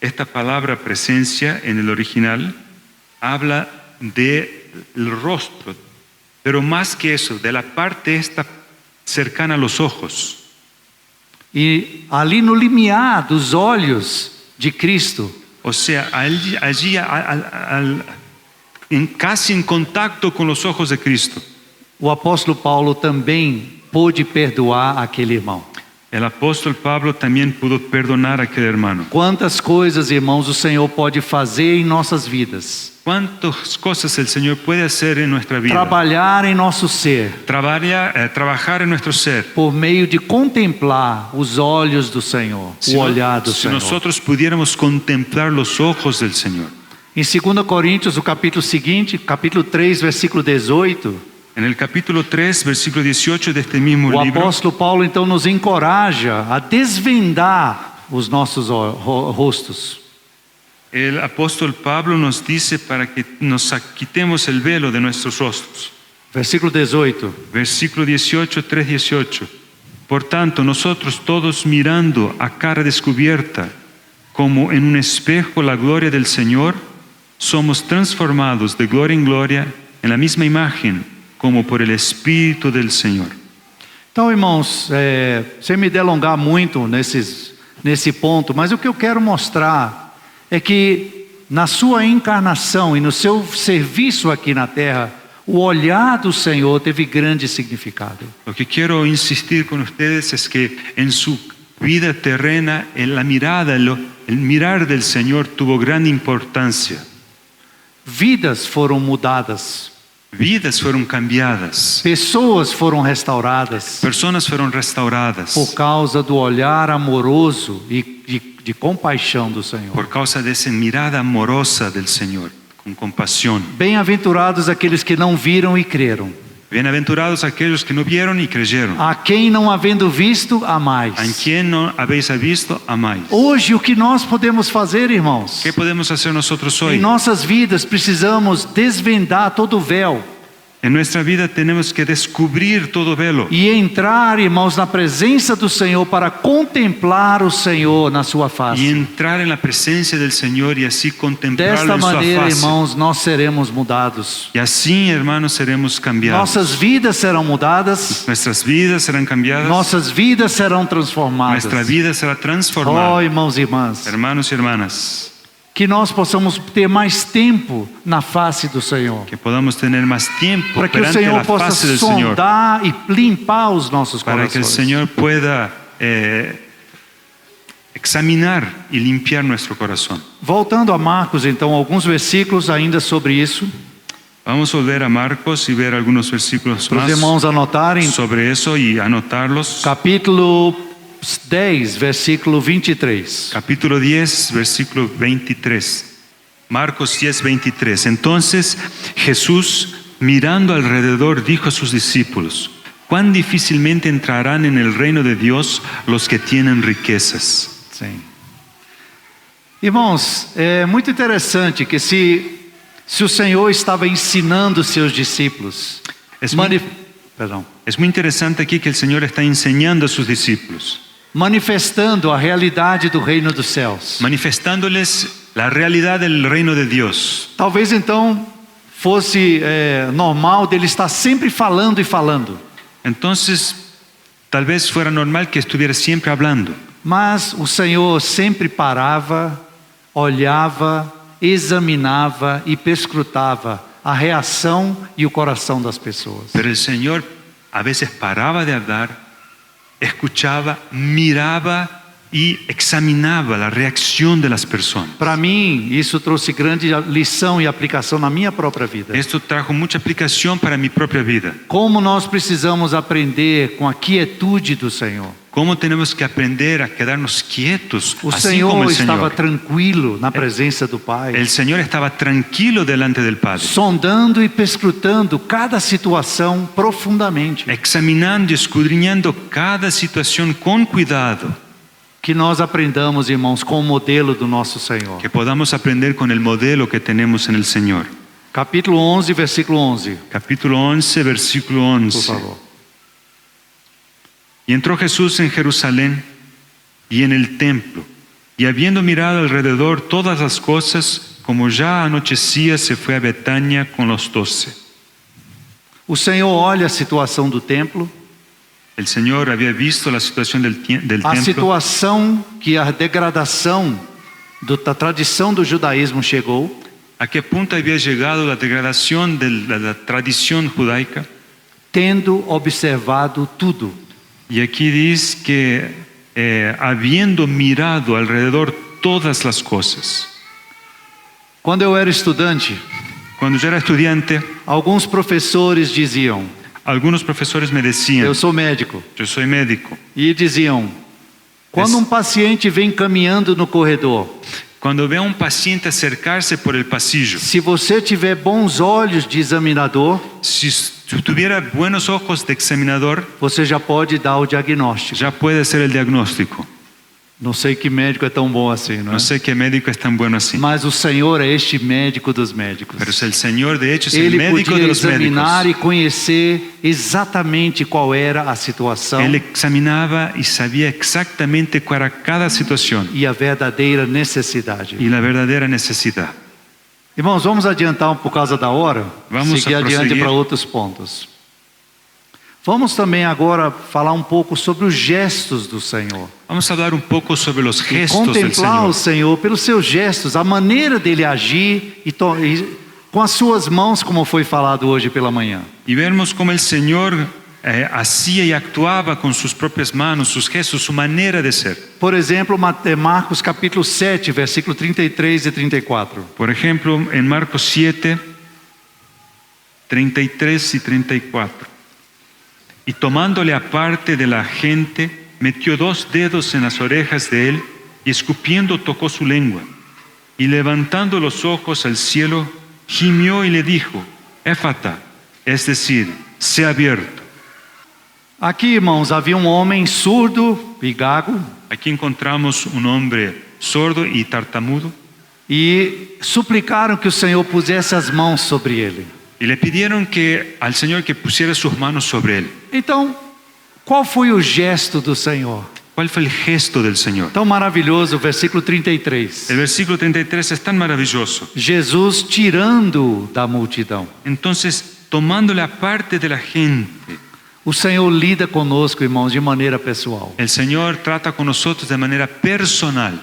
Esta palabra presencia en el original habla del rostro, pero más que eso, de la parte esta cercana a los ojos.
E ali no limiar dos olhos de Cristo,
O sea, allí casi en contacto con los ojos de Cristo,
o apóstolo Paulo também pôde perdoar aquele irmão.
el apóstol Pablo también pudo perdonar a aquel hermano.
Quantas coisas, irmãos, o Senhor pode fazer em nossas vidas,
¿Cuántas cosas el Señor puede hacer en nuestra vida?
trabalhar em nosso ser,
Trabajar en nuestro ser.
por meio de contemplar os olhos do Senhor, o olhar do
Si
Senhor.
nosotros pudiéramos contemplar los ojos del Señor.
Em 2 Coríntios, o capítulo seguinte, capítulo 3, versículo 18,
En el capítulo 3, versículo 18 de este mismo
o
libro,
apóstolo Paulo então nos encoraja a desvendar os nossos rostos.
el apóstol Pablo nos dice para que nos quitemos el velo de nuestros rostros.
Versículo 18.
Versículo 18, 3:18. Por tanto, nosotros todos mirando a cara descubierta, como en un espejo la gloria del Señor, somos transformados de gloria en gloria en la misma imagen, como por el Espíritu del Señor.
Então, irmãos, sem me delongar muito nesse ponto, mas o que eu quero mostrar é que na sua encarnação e no seu serviço aqui na terra, o olhar do Senhor teve grande significado.
Lo que quiero insistir con ustedes es que en su vida terrena, en la mirada, el mirar del Señor tuvo gran importancia.
Vidas foram mudadas.
Vidas fueron cambiadas.
Pessoas foram restauradas
Personas fueron restauradas
por causa do olhar amoroso e de compaixão do Senhor.
por causa de esa mirada amorosa del Señor, con compasión.
Bem-aventurados aqueles que não viram e creram.
Bienaventurados aquellos que no vieron y creyeron.
A quem não havendo visto, há mais.
¿A quien no habéis visto, amáis?
Hoje, o que nós podemos fazer, irmãos?
¿Qué podemos hacer nosotros
Em
hoy?
nossas vidas precisamos desvendar todo o véu
En nuestra vida tenemos que descubrir todo velo
e entrar, irmãos, na presença do Senhor para contemplar o Senhor na sua
y
face.
entrar en la presencia del Señor y así contemplarlo
Desta
en su
maneira,
faz.
irmãos, nós seremos mudados.
Y así, hermanos, seremos cambiados.
Nossas vidas serão mudadas,
Nuestras vidas serán cambiadas.
nossas vidas serão transformadas.
Nuestra vida será
Oh,
transformada.
irmãos e irmãs,
Hermanos y hermanas,
que nós possamos ter mais tempo na face do Senhor,
que podamos tener más tiempo
para que o
perante
Senhor
la
possa
faz del Señor,
sondar e limpar os nossos
para que el
corações.
Señor pueda examinar y limpiar nuestro corazón.
Voltando a Marcos, então, alguns versículos ainda sobre isso,
Vamos a volver a Marcos y ver algunos versículos
para os
más
irmãos anotarem.
sobre eso y anotarlos.
Capítulo 10, versículo 23.
Capítulo 10, versículo 23. Marcos 10, 23. Entonces Jesús, mirando alrededor, dijo a sus discípulos: cuán difícilmente entrarán en el reino de Dios los que tienen riquezas.
Sim. Irmãos, é muito interessante que se o Senhor estava ensinando os seus discípulos,
Es muy,
perdão,
es muy interesante aquí que el Señor está enseñando a sus discípulos,
manifestando a realidade do reino dos céus.
manifestándoles la realidad del reino de Dios.
Talvez então fosse normal dele estar sempre falando e falando,
Entonces, tal vez fuera normal que estuviera siempre hablando.
mas o Senhor sempre parava, olhava, examinava e perscrutava a reação e o coração das pessoas.
Pero el Señor a veces paraba de hablar, escuchaba, miraba y examinaba la reacción de las personas.
Para mim, isso trouxe grande lição e aplicação na minha própria vida.
Esto trajo mucha aplicación para mi propia vida.
Como nós precisamos aprender com a quietude do Senhor.
Cómo tenemos que aprender a quedarnos quietos,
O
así como
Senhor
el
estava
Señor.
tranquilo na presença do Pai,
El Señor estaba tranquilo delante del Padre,
sondando e perscrutando cada situação profundamente.
examinando y escudriñando cada situación con cuidado.
Que nós aprendamos, irmãos, com o modelo do nosso Senhor.
Que podamos aprender con el modelo que tenemos en el Señor.
Capítulo 11, versículo 11,
Capítulo 11, versículo
por
11.
favor.
Y entró Jesús en Jerusalén y en el templo, y habiendo mirado alrededor todas las cosas, como ya anochecía, se fue a Betania con los 12.
O Senhor olha a situação do templo,
El Señor había visto la situación del
a
templo,
situação que a degradação da tradição do judaísmo chegou,
a qué punto había llegado la degradación de la tradición judaica.
tendo observado tudo.
Y aquí dice que habiendo mirado alrededor todas las cosas.
Quando eu era estudante,
Cuando yo era estudiante,
alguns professores diziam,
algunos profesores me decían:
eu sou médico,
yo soy médico.
e diziam, quando um paciente vem caminhando no corredor,
Cuando veo a un paciente acercarse por el pasillo,
se você tiver bons olhos de examinador,
si tuviera buenos ojos de examinador,
você já pode dar o diagnóstico.
ya puede hacer el diagnóstico.
Não sei que médico é tão bom assim, não é?
No sé qué médico es tan bueno así.
Mas o Senhor é este médico dos médicos.
Pero el Señor, de hecho, es el
Ele
médico
podia
de los
examinar
médicos.
e conhecer exatamente qual era a situação
Él examinaba y sabía exactamente cuál era cada situación
e a verdadeira necessidade.
y la verdadera necesidad.
Irmãos, vamos adiantar por causa da hora,
Vamos
seguir
a
adiante
prosseguir.
para outros pontos. Vamos também agora falar um pouco sobre os gestos do Senhor.
Vamos a hablar un poco sobre los
E
gestos del
contemplar o
Señor.
Senhor pelos seus gestos, a maneira dele agir e com as suas mãos, como foi falado hoje pela manhã.
Y vemos cómo el Señor hacía y actuaba con sus propias manos, sus gestos, su manera de ser.
Por exemplo, Marcos capítulo 7, versículo 33 e 34.
Por ejemplo, en Marcos 7, 33 y 34. Y tomándole aparte de la gente, metió 2 dedos en las orejas de él y escupiendo tocó su lengua. Y levantando los ojos al cielo, gimió y le dijo, Éfata, es decir, sea abierto.
Aqui, irmãos, havia um homem surdo e gago
Aquí encontramos un hombre sordo y tartamudo
e suplicaram que o Senhor pusesse as mãos sobre ele.
y le pidieron al Señor que pusiera sus manos sobre él.
Então, qual foi o gesto do Senhor?
¿Cuál fue el gesto del Señor?
Tão maravilhoso, o versículo 33.
El versículo 33 es tan maravilloso.
Jesus tirando da multidão.
Entonces, tomándole aparte de la gente,
O Senhor lida conosco, irmãos, de maneira pessoal.
el Señor trata con nosotros de manera personal.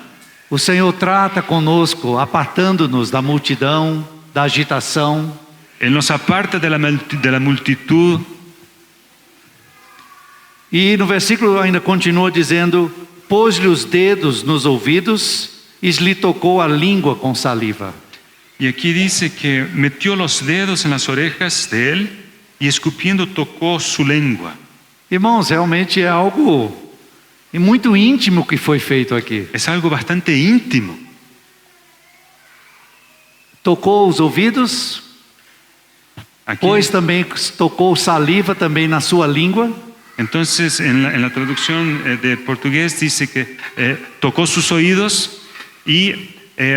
O Senhor trata conosco, apartando-nos da multidão, da agitação.
Él nos aparta de la multitud.
E no versículo ainda continua dizendo: pôs-lhe os dedos nos ouvidos e lhe tocou a língua com saliva.
Y aquí dice que metió los dedos en las orejas de él y escupiendo tocó su lengua.
Irmãos, realmente é algo muito íntimo que foi feito aqui.
Es algo bastante íntimo.
Tocou os ouvidos,
Aquí,
pois também tocou saliva também na sua língua.
entonces, en la traducción de portugués dice que tocó sus oídos y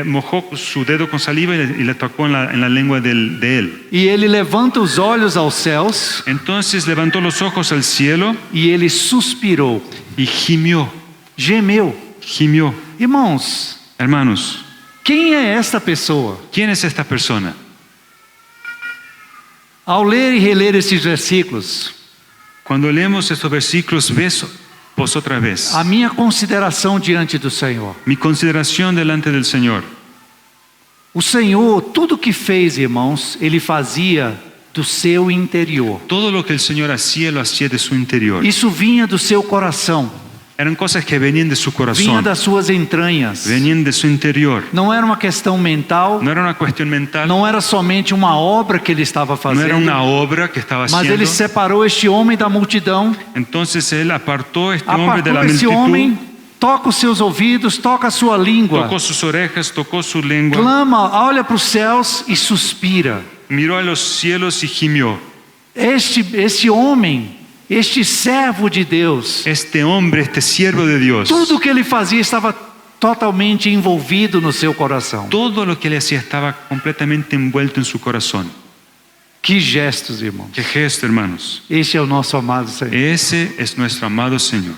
mojó su dedo con saliva y le tocó en la lengua de él.
E ele levanta os olhos aos céus
Entonces levantó los ojos al cielo
e ele suspirou,
y gimió.
gemeu. Irmãos,
Hermanos,
quem é esta pessoa?
¿quién es esta persona?
Ao ler e reler esses versículos,
Cuando leemos estos versículos, ves vos otra vez
a minha consideração diante do Senhor.
mi consideración delante del Señor.
O Senhor, tudo que fez, irmãos, Ele fazia do seu interior.
Todo lo que el Señor hacía, lo hacía de su interior.
Isso vinha do seu coração,
Eran cosas que venían de su
vinha
corazón,
das suas entranhas.
venían de su interior.
Não era uma questão mental,
No era una cuestión mental,
não era somente uma obra que ele estava
no era
fazendo,
una obra que estaba
mas
haciendo.
ele separou este homem da multidão,
Entonces él apartó a este hombre de la
apartou esse
multitud,
homem, toca os seus ouvidos, toca a sua língua,
tocó sus orejas, tocó su lengua,
clama, olha para os céus e suspira.
miró a los cielos y gimió.
Este homem, este servo de Deus,
Este hombre, este siervo de Dios,
tudo o que ele fazia estava totalmente envolvido no seu coração.
todo lo que le hacía estaba completamente envuelto en su corazón.
Que gestos, irmãos.
Qué gesto, hermanos.
Este é o nosso amado Senhor.
Ese es nuestro amado Señor.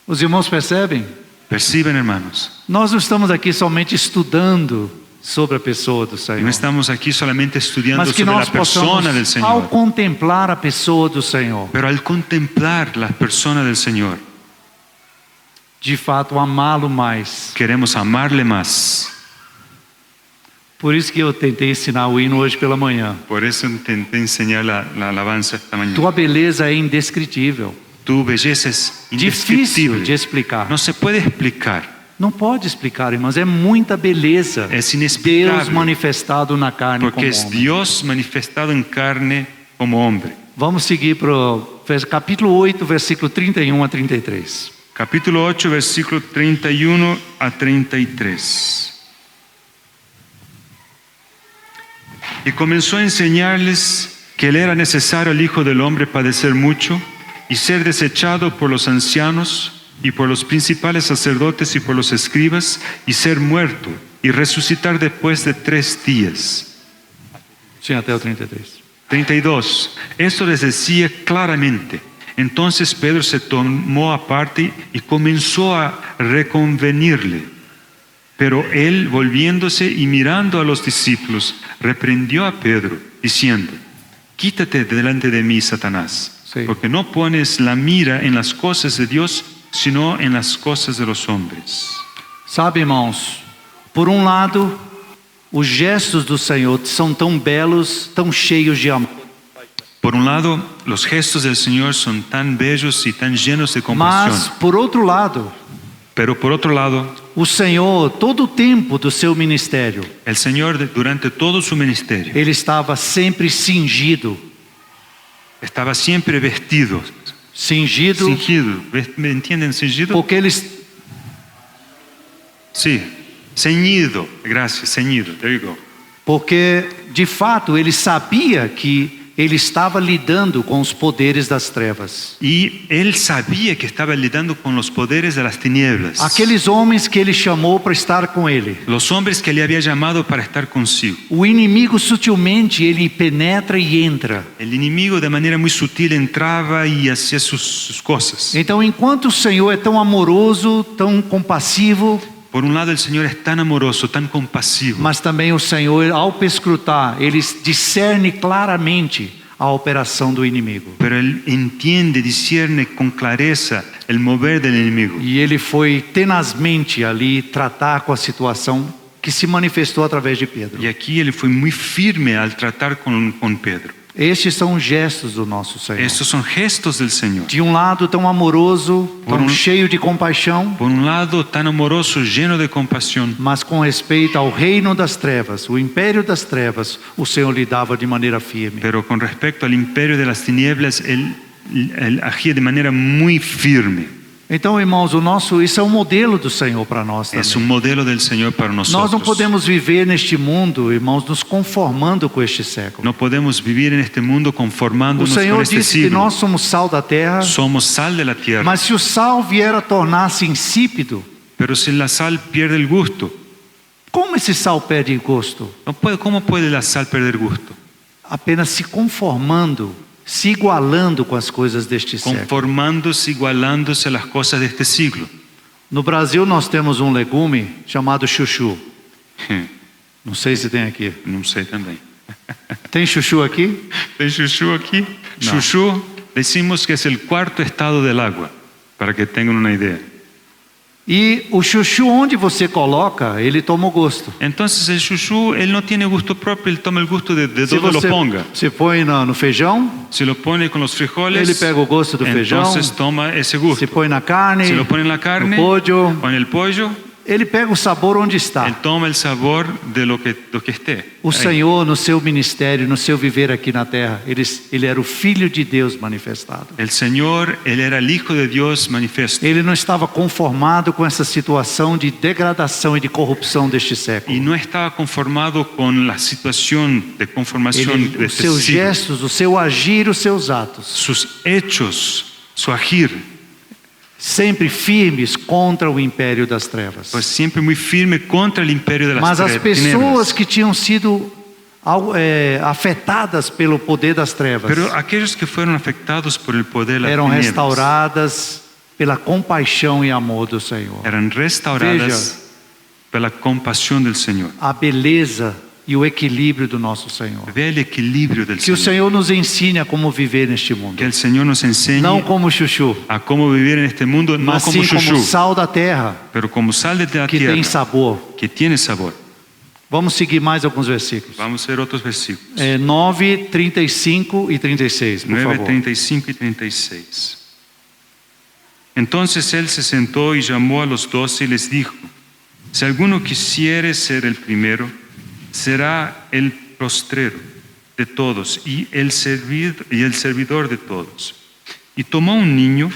Os irmãos percebem?
Perciben, hermanos.
Nós não estamos aqui somente estudando sobre a pessoa do
No
Senhor,
estamos aquí solamente estudiando
mas que
sobre la
nós possamos,
persona del
ao
Señor,
contemplar a pessoa do Senhor,
pero al contemplar la persona del Señor,
de fato amá-lo mais.
queremos amarle más.
Por isso que eu tentei ensinar o hino hoje pela manhã.
Por eso intenté enseñar la alabanza esta mañana.
Tua beleza é indescritível,
Tu belleza es
difícil de
indescriptible.
explicar.
No se puede explicar.
Não pode explicar, irmãos, é muita beleza.
Es
Deus
inexplicable.
manifestado na carne
Porque
como
es
homem.
Dios manifestado en carne como hombre.
Vamos seguir para o capítulo 8, versículo 31 a 33.
Capítulo 8, versículo 31 a 33. Y comenzó a enseñarles que le era necesario al Hijo del Hombre padecer mucho y ser desechado por los ancianos y por los principales sacerdotes y por los escribas y ser muerto y resucitar después de 3 días.
Sim, até o 33.
32. Esto les decía claramente. Entonces Pedro se tomó aparte y comenzó a reconvenirle. Pero él, volviéndose y mirando a los discípulos, reprendió a Pedro, diciendo: Quítate de delante de mí, Satanás,
Sí.
Porque no pones la mira en las cosas de Dios, sino en las cosas de los hombres.
Sabe, irmãos, por um lado, os gestos do Senhor são tão belos, tão cheios de amor.
Por un lado, los gestos del Señor son tan bellos y tan llenos de
Mas,
compasión.
por outro lado,
Pero por otro lado,
o Senhor, todo o tempo do seu ministério,
el Señor durante todo su ministerio
Ele estava sempre cingido.
estaba siempre vestido,
Cingido,
cingido. ¿Me entienden? Cingido.
porque Ele...
Sí, ceñido. Gracias, ceñido. There you go.
Porque, de fato, Ele sabia que Ele estava lidando com os poderes das trevas.
Y él sabía que estaba lidiando con los poderes de las tinieblas.
Aqueles homens que Ele chamou para estar com Ele.
Los hombres que le había llamado para estar consigo.
O inimigo sutilmente ele penetra e entra.
El enemigo de manera muy sutil entraba y hacía sus cosas.
Então, enquanto o Senhor é tão amoroso, tão compassivo,
Por un lado, el Señor es tan amoroso, tan compasivo.
mas também o Senhor, ao perscrutar, ele discerne claramente a operação do inimigo.
Pero él entiende, discierne con clareza el mover del enemigo.
E ele foi tenazmente ali tratar com a situação que se manifestou através de Pedro.
Y aquí él fue muy firme al tratar con Pedro.
Estes são os gestos do nosso Senhor.
Estos son gestos del Señor.
De um lado tão amoroso, tão cheio de compaixão,
Por un lado, tan amoroso, lleno de compasión.
mas com respeito ao reino das trevas, o império das trevas, o Senhor lidava de maneira firme.
Pero con respecto al imperio de las tinieblas, él agía de manera muy firme.
Então, irmãos, isso é um modelo do Senhor para nós
Es
também.
un modelo del Señor para
Nós
nosotros.
não podemos viver neste mundo, irmãos, nos conformando com este século.
No podemos vivir en este mundo
O
conformándonos con
Senhor
este
disse que
siglo.
nós somos sal da terra,
Somos sal de la tierra.
mas se o sal vier a tornar-se insípido,
Pero si la sal pierde el gusto,
como esse sal perde gosto?
¿cómo puede la sal perder gusto?
Apenas se conformando, se igualando com as coisas deste século.
Conformándose, igualándose a las cosas de este siglo.
No Brasil nós temos um legume chamado chuchu. Não sei se tem aqui.
No sé también.
Tem chuchu aqui?
¿Hay chuchu aquí?
No.
Chuchu, decimos que es el cuarto estado del agua, para que tengan una idea.
E o chuchu, onde você coloca, ele toma o gosto.
Entonces el chuchu, él no tiene gusto propio, él toma el gusto de
Se
donde lo
você
ponga.
se põe no feijão,
Si lo pone con los frijoles,
ele pega o gosto do feijão.
entonces toma ese gusto.
Se põe na carne,
Si lo pone en la
no
carne,
pollo,
o en el pollo,
ele pega o sabor onde
él
está.
toma el sabor de lo que esté.
O
Ahí.
Senhor, no seu ministério, no seu viver aqui na terra, ele era o Filho de Deus manifestado.
El Señor, él era el Hijo de Dios manifiesto.
Ele não estava conformado com essa situação de degradação e de corrupção deste
Y
século.
no estaba conformado con la situación de conformación de
Os
este
seus
siglo.
gestos, o seu agir, os seus atos,
Sus hechos, su agir,
sempre firmes contra o império das trevas.
pues siempre muy firme contra el imperio de las
Mas as
tinieblas.
pessoas que tinham sido afetadas pelo poder das trevas
Pero aquellos que fueron afectados por el poder de las
eram
tinieblas
restauradas pela compaixão e amor do Senhor.
eran restauradas por la compasión del Señor.
A beleza e o equilíbrio do nosso Senhor.
Ve el equilibrio del
Que o
Señor.
Senhor nos ensine a como viver neste mundo.
Que el Señor nos enseñe
Não como chuchu,
a cómo vivir en este mundo, no
mas
como
sim como
chuchu,
sal da terra,
pero como sal de la
que
tierra,
tem sabor.
que tiene sabor.
Vamos seguir mais alguns versículos.
Vamos a ver otros versículos.
9, 35 e 36, por
9,
favor.
35 y 36. Entonces él se sentó y llamó a los 12 y les dijo: si alguno quisiere ser el primero, será el postrero de todos y el servidor de todos. Y tomó un niño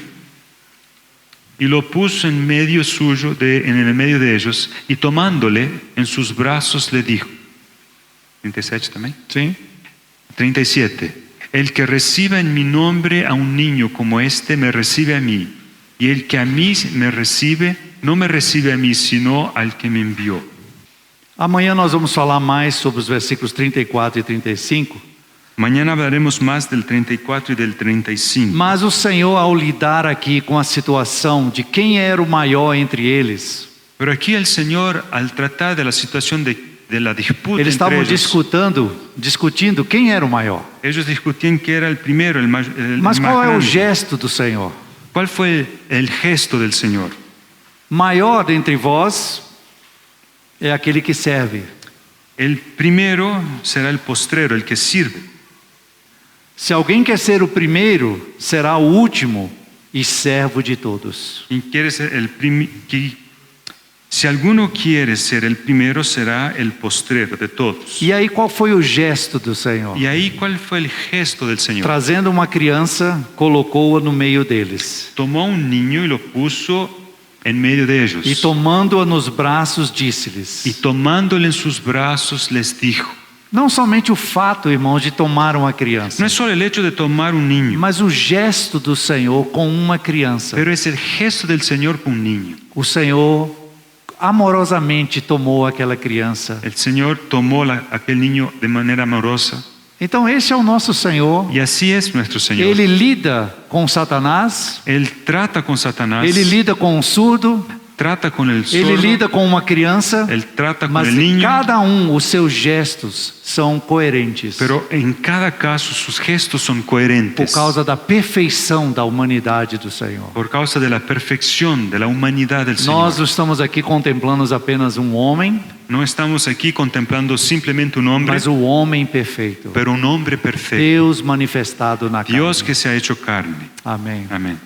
y lo puso en medio suyo, en el medio de ellos, y tomándole en sus brazos le dijo, 37 también.
Sim.
37. El que reciba en mi nombre a un niño como este, me recibe a mí. Y el que a mí me recibe, no me recibe a mí, sino al que me envió.
Amanhã nós vamos falar mais sobre os versículos 34 e 35.
Mañana hablaremos más del 34 y del 35.
Mas o Senhor, ao lidar aqui com a situação de quem era o maior entre eles,
Pero aquí el Señor, al tratar de la situación de la disputa
eles
entre
estavam
ellos,
discutindo quem era o maior.
Ellos discutían qué era el primero, el más
Mas qual é o
grande.
gesto do Senhor?
¿Cuál fue el gesto del Señor?
Maior dentre vós é aquele que serve.
El primero será el postrero, el que sirve.
Se alguém quer ser o primeiro, será o último e servo de todos.
Quien quiere ser si alguno quiere ser el primero, será el postrero de todos.
E aí qual foi o gesto do Senhor?
Y ahí, ¿cuál fue el gesto del Señor?
Trazendo uma criança, colocou-a no meio deles.
Tomó a un niño y lo puso en medio de ellos.
E tomando-a nos braços, disse-lhes.
Y tomándole en sus brazos, les dijo.
Não somente o fato, irmãos, de tomar uma criança,
No es solo el hecho de tomar un niño,
mas o gesto do Senhor com uma criança.
pero es el gesto del Señor con un niño.
O Senhor amorosamente tomou aquela criança.
El Señor tomó aquel niño de manera amorosa.
Então esse é o nosso Senhor.
Y así es nuestro Señor.
Ele lida com Satanás,
Él trata con Satanás,
ele lida com o surdo,
trata con el
ele
sordo,
lida com uma criança,
Él trata con
mas
el
em
niño,
cada os seus gestos são coerentes.
pero en cada caso sus gestos son
Por
coherentes
causa da perfeição da humanidade do Senhor.
por causa de la perfección de la humanidad del Señor.
Nós não estamos aqui contemplando apenas um homem,
No estamos aquí contemplando simplemente un hombre,
mas o homem perfeito.
pero un hombre perfecto,
Deus manifestado na
Dios
carne.
que se ha hecho carne.
Amém.
Amén.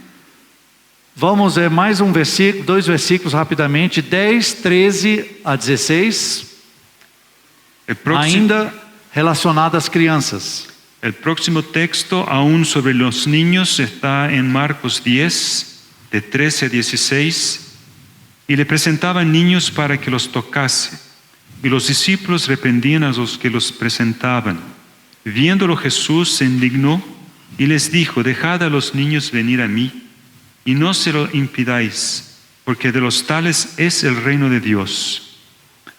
Vamos ver mais um versículo, 2 versículos rapidamente, 10, 13 a 16,
El próximo,
ainda relacionado às crianças.
el próximo texto, aún sobre los niños, está en Marcos 10, de 13 a 16, y le presentaban niños para que los tocase, y los discípulos reprendían a los que los presentaban. Viéndolo Jesús se indignó y les dijo: dejad a los niños venir a mí, y no se lo impidáis, porque de los tales es el reino de Dios.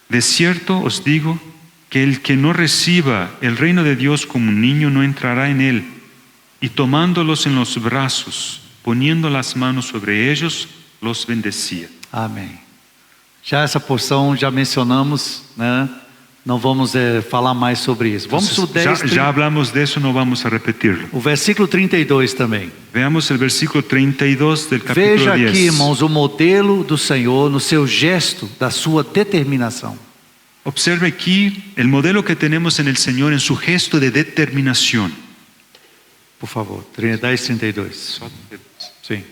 De cierto os digo que el que no reciba el reino de Dios como un niño no entrará en él. Y tomándolos en los brazos, poniendo las manos sobre ellos, los bendecía.
Amém. Já essa porção já mencionamos, né? Não vamos falar mais sobre isso. Vamos para o
Entonces,
10,
ya hablamos de eso, no vamos a repetirlo.
o versículo 32 também.
Veamos el versículo 32 del capítulo
Veja
10.
aqui, irmãos, o modelo do Senhor no seu gesto, da sua determinação.
Observe aquí el modelo que tenemos en el Señor en su gesto de determinación.
Por favor, 10:32. Sim.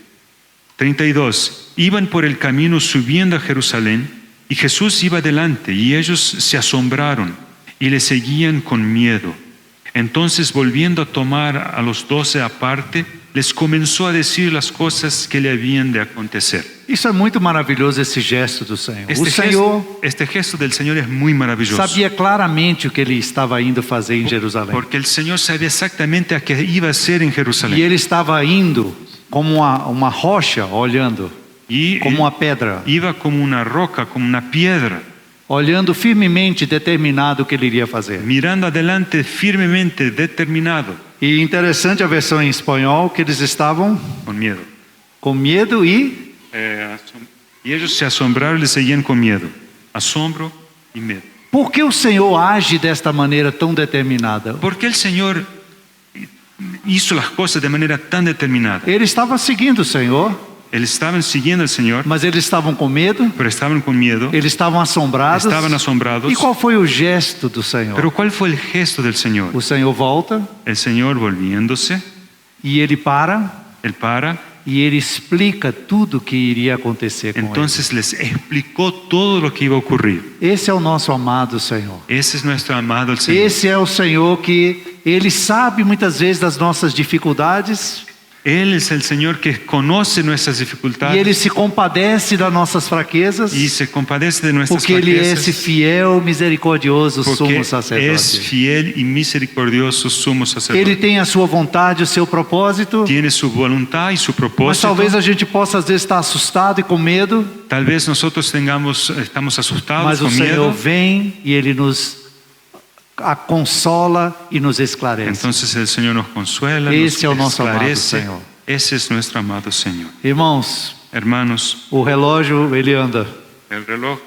32. Iban por el camino subiendo a Jerusalén, y Jesús iba delante, y ellos se asombraron y le seguían con miedo. Entonces, volviendo a tomar a los 12 aparte, les comenzó a decir las cosas que le habían de acontecer.
Isso é muito maravilhoso, esse gesto do Senhor. O
Este
Senhor
gesto del Señor es muy maravilloso.
sabia claramente o que ele estava indo fazer em Jerusalém.
Porque el Señor sabía exactamente a qué iba a hacer en
E
Jerusalén.
ele estava indo como uma rocha, olhando,
Y
como uma pedra,
iba como una roca, como una piedra,
olhando firmemente, determinado o que ele iria fazer.
mirando adelante firmemente, determinado,
E interessante a versão em espanhol, que eles estavam
con miedo.
com medo e
Y ellos se asombraron y le seguían con miedo. Asombro y miedo.
por que o Senhor age desta maneira tão determinada?
¿Por qué el Señor hizo las cosas de manera tan determinada?
Eles estavam seguindo o Senhor,
Ellos estaban siguiendo al Señor,
mas eles estavam com medo,
pero estaban con miedo,
eles estavam assombrados.
estaban asombrados.
E qual foi o gesto do Senhor?
Pero ¿cuál fue el gesto del Señor?
O Senhor volta
El Señor volviéndose,
e ele para
Él para,
e ele explica tudo o que iria acontecer com
entonces les explicó todo lo que iba a ocurrir.
ele. Esse é o nosso amado Senhor.
Ese es nuestro amado el Señor.
Esse é o Senhor que ele sabe muitas vezes das nossas dificuldades
Él es el Señor que conoce nuestras
e
dificultades
ele se compadece das nossas fraquezas,
y se compadece de nuestras
porque ele é esse
fraquezas,
fiel, misericordioso
porque
sumo
es
sacerdote.
fiel y misericordioso sumo sacerdote.
Ele tem a sua vontade, o seu propósito,
Tiene su voluntad y su
mas
propósito.
talvez a gente possa às vezes estar assustado e com medo,
Tal vez nosotros estamos asustados,
mas o
con
Senhor
miedo.
vem e ele nos consola e nos esclarece.
Entonces el Señor nos consuela,
Ese es
nos
nuestro amado
esclarece.
Señor.
Ese es nuestro amado Señor.
Irmãos,
Hermanos,
o relógio ele anda.
el reloj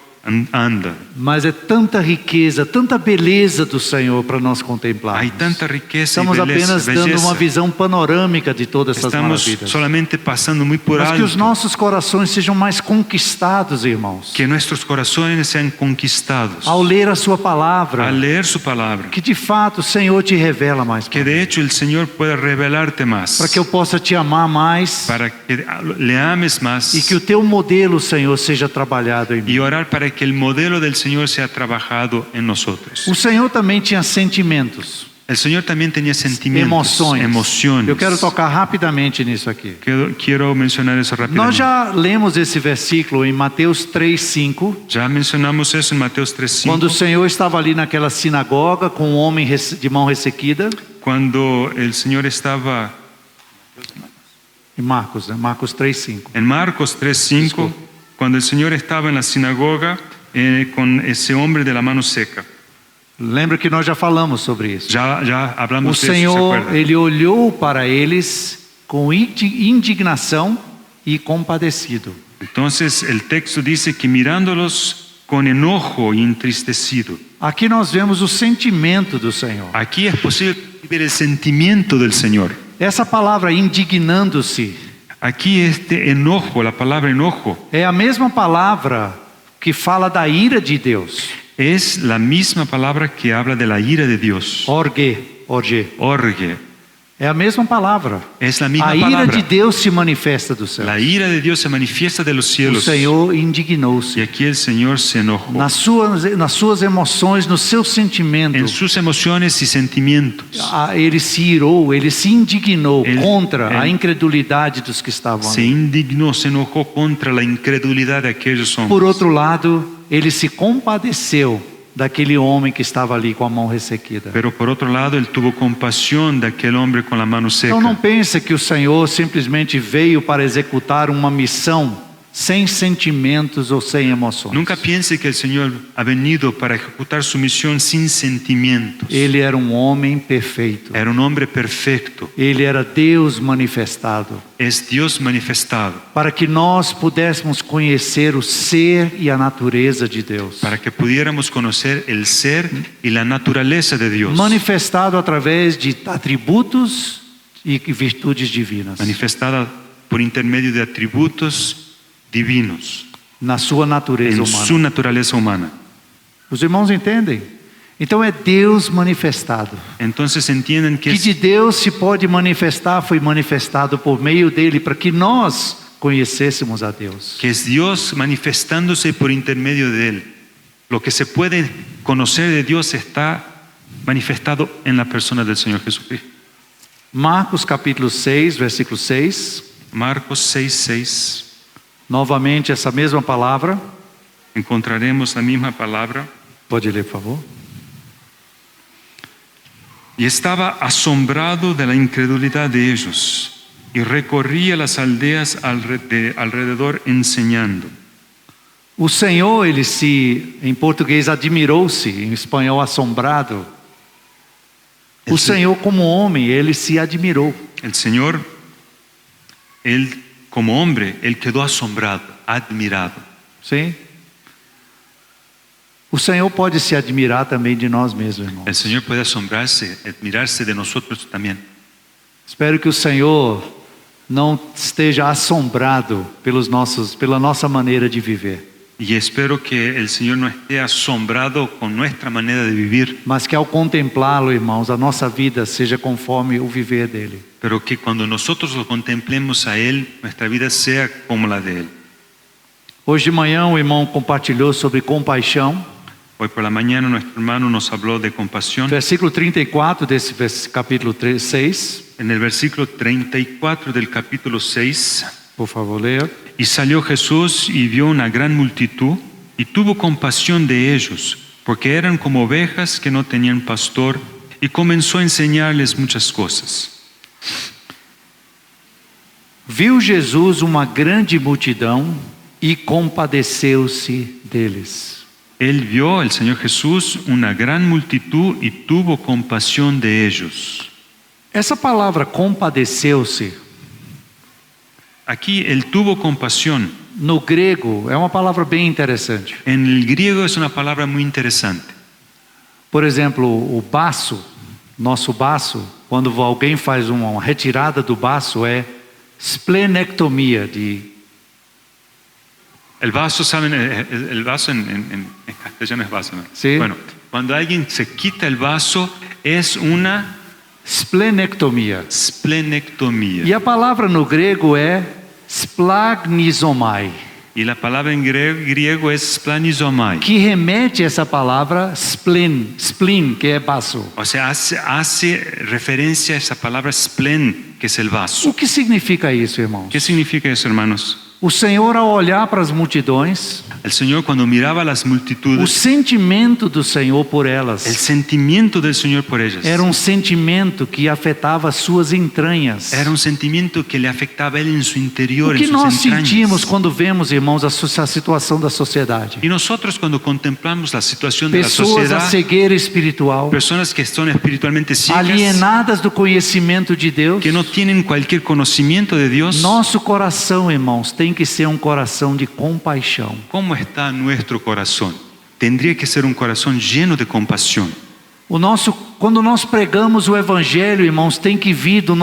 anda.
Mas é tanta riqueza, tanta beleza do Senhor para nós contemplarmos.
Hay tanta riqueza y
Estamos apenas dando
belleza.
uma visão panorâmica de todas essas
Estamos
maravilhas.
solamente pasando muy por
Mas que os
alto.
nossos corações sejam mais conquistados, irmãos,
Que nuestros corazones sean conquistados
ao ler a sua palavra,
al leer su palabra.
que de fato o Senhor te revela mais,
Que de hecho el Señor pueda revelarte más.
para que eu possa te amar mais
Para que le ames más.
e que o teu modelo, Senhor, seja trabalhado em mim.
Y orar para que el modelo del Señor sea trabajado en nosotros.
O Senhor também tinha sentimentos,
El Señor también tenía sentimientos,
emoções.
emociones.
Eu quero tocar rapidamente nisso aqui.
Quiero mencionar eso
Nós
rápidamente.
já lemos esse versículo em Mateus 3:5,
Ya mencionamos eso en Mateo 3:5.
quando o Senhor estava ali naquela sinagoga com um homem de mão ressequida.
Cuando el Señor estaba
Em Marcos, né? Marcos 3:5.
en Marcos 3:5, cuando el Señor estaba en la sinagoga con ese hombre de la mano seca.
Lembra que nós já falamos sobre isso.
Ya
O
hablamos de eso, ¿se
Senhor,
acuerdan?
ele olhou para eles com indignação e compadecido.
Entonces el texto dice que mirándolos con enojo y entristecido.
Aqui nós vemos o sentimento do Senhor.
Aquí es posible ver el sentimiento del Señor.
Essa palavra indignando-se
Aquí este enojo, la palabra enojo,
é a mesma palavra que fala da ira de Deus.
es la misma palabra que habla de la ira de Dios.
Orge.
Orge.
É a mesma palavra.
Es la misma
A ira
palabra.
de Deus se manifesta do céu.
La ira de Dios se manifiesta de los
O
cielos.
Senhor
Y
indignou-se.
aquí el Señor se enojó.
Nas suas emoções, no seu sentimento,
En sus emociones y sentimientos.
ele se irou, ele se indignou
Ele-
contra a
ele-
incredulidade dos que estavam
Se
ali.
indignó, se enojó contra la incredulidad de aquellos
Por
hombres.
outro lado, ele se compadeceu daquele homem que estava ali com a mão ressequida.
Pero por otro lado, él tuvo compasión de aquel hombre con la mano seca.
Então não pense que o Senhor simplesmente veio para executar uma missão sem sentimentos ou sem emoções.
Nunca piense que el Señor ha venido para ejecutar su misión sin sentimientos.
Ele era um homem perfeito.
Era un hombre perfecto.
Ele era Deus manifestado.
Es Dios manifestado.
Para que nós pudéssemos conhecer o ser e a natureza de Deus.
Para que pudiéramos conocer el ser y la naturaleza de Dios.
Manifestado através de atributos e virtudes divinas.
Manifestada por intermedio de atributos divinos.
Na sua natureza
En
humana.
su naturaleza humana.
Os irmãos entendem? Então é Deus manifestado.
Entonces entienden que
Que
es
de Deus se pode manifestar, foi manifestado por meio dele, para que nós conhecêssemos a Deus.
Dios manifestándose por intermedio de Él. Lo que se puede conocer de Dios está manifestado en la persona del Señor Jesucristo.
Marcos capítulo 6, versículo 6.
Marcos 6:6.
Novamente essa mesma palavra.
Encontraremos la misma palabra.
Pode ler, por favor.
Y estaba asombrado de la incredulidad de ellos y recorría las aldeas alrededor enseñando.
O Senhor, ele em português, admirou-se, em espanhol, assombrado. O Senhor, como homem, ele se admirou.
El Señor, Él como hombre, Él quedó asombrado, admirado.
Sim? O Senhor pode se admirar também de nós mesmos, irmãos.
El Señor puede asombrarse, admirarse de nosotros también.
Espero que o Senhor não esteja assombrado pela nossa maneira de viver,
Y espero que el Señor no esté asombrado con nuestra manera de vivir,
mas que ao contemplá-lo, irmãos, a nossa vida seja conforme o viver dele.
pero que cuando nosotros lo contemplemos a Él, nuestra vida sea como la de Él.
Hoje de manhã o irmão compartilhou sobre compaixão.
Hoy por la mañana nuestro hermano nos habló de compasión.
Versículo 34 desse capítulo 6.
En el versículo 34 del capítulo 6,
Por favor, leia.
y salió Jesús y vio una gran multitud y tuvo compasión de ellos, porque eran como ovejas que no tenían pastor, y comenzó a enseñarles muchas cosas.
Viu Jesus uma grande multidão e compadeceu-se deles.
Él vio, el Señor Jesús, una gran multitud y tuvo compasión de ellos.
Essa palavra compadeceu-se
Aquí Él tuvo compasión.
no grego, é uma palavra bem interessante.
En el griego es una palabra muy interesante.
Por exemplo, o baço, nosso baço, quando alguém faz uma retirada do baço, é esplenectomia.
El vaso, ¿saben? El vaso en castellano es vaso, ¿no?
Sí.
Bueno, cuando alguien se quita el vaso es una
Esplenectomia.
esplenectomía.
E a palavra no grego é splagnizomai,
Y la palabra en griego es splanizomai.
que remete a essa palavra spleen, que é baço.
O sea, hace referencia a esa palabra splen, que es el vaso.
O que significa isso, irmãos?
¿Qué significa eso, hermanos?
O Senhor, ao olhar para as multidões,
El Señor, cuando miraba a las
o
multitudes,
sentimento do Senhor por
el
elas
sentimiento del Señor por ellas
era um sentimento que afetava suas entranhas.
era un sentimiento que le afectaba a él en su interior,
O que
en sus
nós
entrañas.
sentimos quando vemos, irmãos, a situação da sociedade?
Y nosotros, cuando contemplamos la situación de la
Pessoas a
sociedad,
cegueira espiritual,
personas que son espiritualmente ciegas,
alienadas do conhecimento de Deus.
que no tienen cualquier conocimiento de Dios,
Nosso coração, irmãos, tem que ser um coração de compaixão.
¿cómo está nuestro corazón? Tendría que ser un corazón lleno de compasión.
Quando nós pregamos o evangelho, irmãos, tem que vir das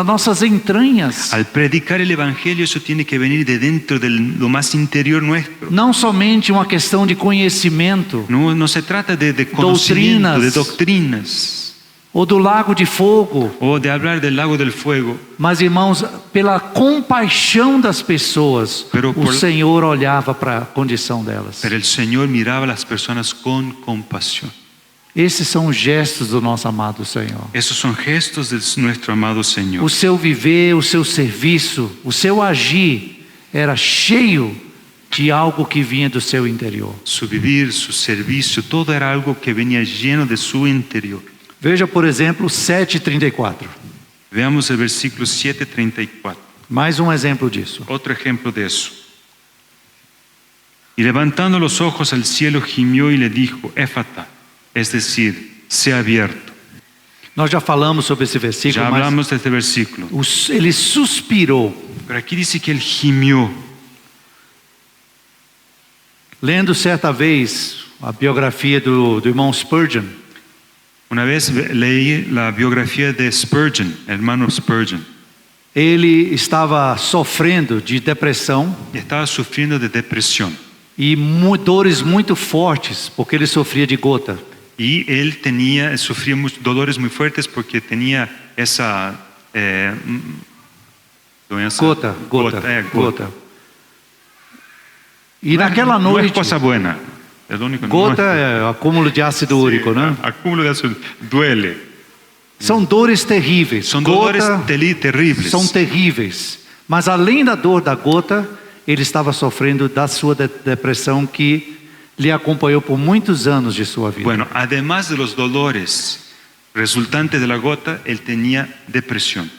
nossas entranhas.
Al predicar el evangelio, eso tiene que venir de dentro de lo más interior nuestro.
Não somente uma questão de conhecimento
No se trata de conocimiento,
Doutrinas.
de doctrinas,
ou do lago de fogo,
o de hablar del lago del fuego,
mas, irmãos, pela compaixão das pessoas, o Senhor olhava para a condição delas.
pero el Señor miraba a las personas con compasión.
Esses são os gestos do nosso amado Senhor.
Esos son gestos de nuestro amado Señor.
O seu viver, o seu serviço, o seu agir era cheio de algo que vinha do seu interior.
Su vivir, su servicio, todo era algo que venía lleno de su interior.
Veja, por exemplo, 7:34.
Veamos el versículo 7:34.
Mais um exemplo disso.
Otro ejemplo de eso. Y levantando los ojos al cielo, gimió y le dijo, Éfata, es decir, sea abierto.
Nós já falamos sobre esse versículo,
Ya
mas
hablamos de este versículo.
ele suspirou.
Pero aquí dice que él gimió.
Lendo certa vez a biografia do irmão Spurgeon,
Una vez leí la biografía de Spurgeon, hermano Spurgeon.
ele estava sofrendo de depressão
Y estaba sufriendo de depresión.
e dores muito fortes, porque ele sofria de gota.
Y él sufría dolores muy fuertes porque tenía esa doença.
Gota. E naquela
No es
noite,
cosa buena. Es lo único,
gota
no es-
é acúmulo de ácido úrico, né?
Acúmulo de ácido duele.
São dores terríveis.
Son
Gota
dolores terribles.
são terríveis. Mas além da dor da gota, ele estava sofrendo da sua depressão que lhe acompanhou por muitos anos de sua vida.
Bueno, además de los dolores resultantes de la gota, él tenía depresión.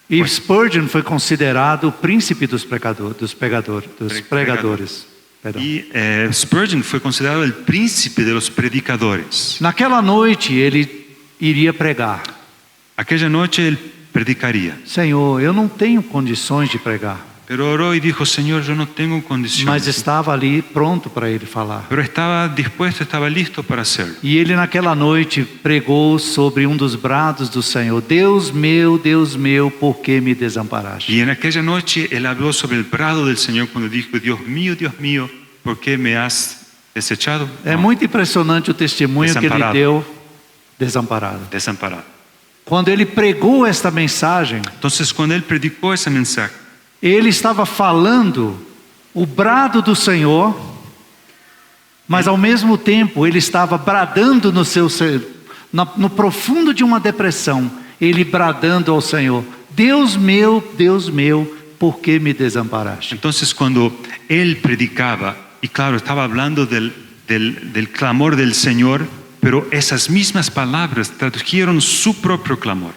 E Spurgeon foi considerado o príncipe dos pregadores. Perdão.
Y Spurgeon fue considerado el príncipe de los predicadores.
Naquela noite ele iria pregar.
Aquella noche él predicaría.
Senhor, eu não tenho condições de pregar.
Pero oró y dijo, Señor, yo no tengo
Mas
condiciones.
estava ali pronto para ele falar.
Pero estaba dispuesto, estaba listo para hacerlo.
E ele naquela noite pregou sobre um dos brados do Senhor: Deus meu, por que me desamparaste?
Y en aquella noche él habló sobre el brado del Señor cuando dijo, Dios mío, ¿por qué me has desechado?
É
No,
muito impressionante o testemunho que ele
Desamparado.
deu, desamparado.
desamparado.
Quando ele pregou esta mensagem,
Entonces cuando él predicó ese mensaje,
ele estava falando o brado do Senhor, mas ao mesmo tempo ele estava bradando no profundo de uma depressão, ele bradando ao Senhor: Deus meu, por que me desamparaste?
entonces cuando él predicaba, y claro, estaba hablando del clamor del Señor, pero esas mismas palabras tradujeron su propio clamor.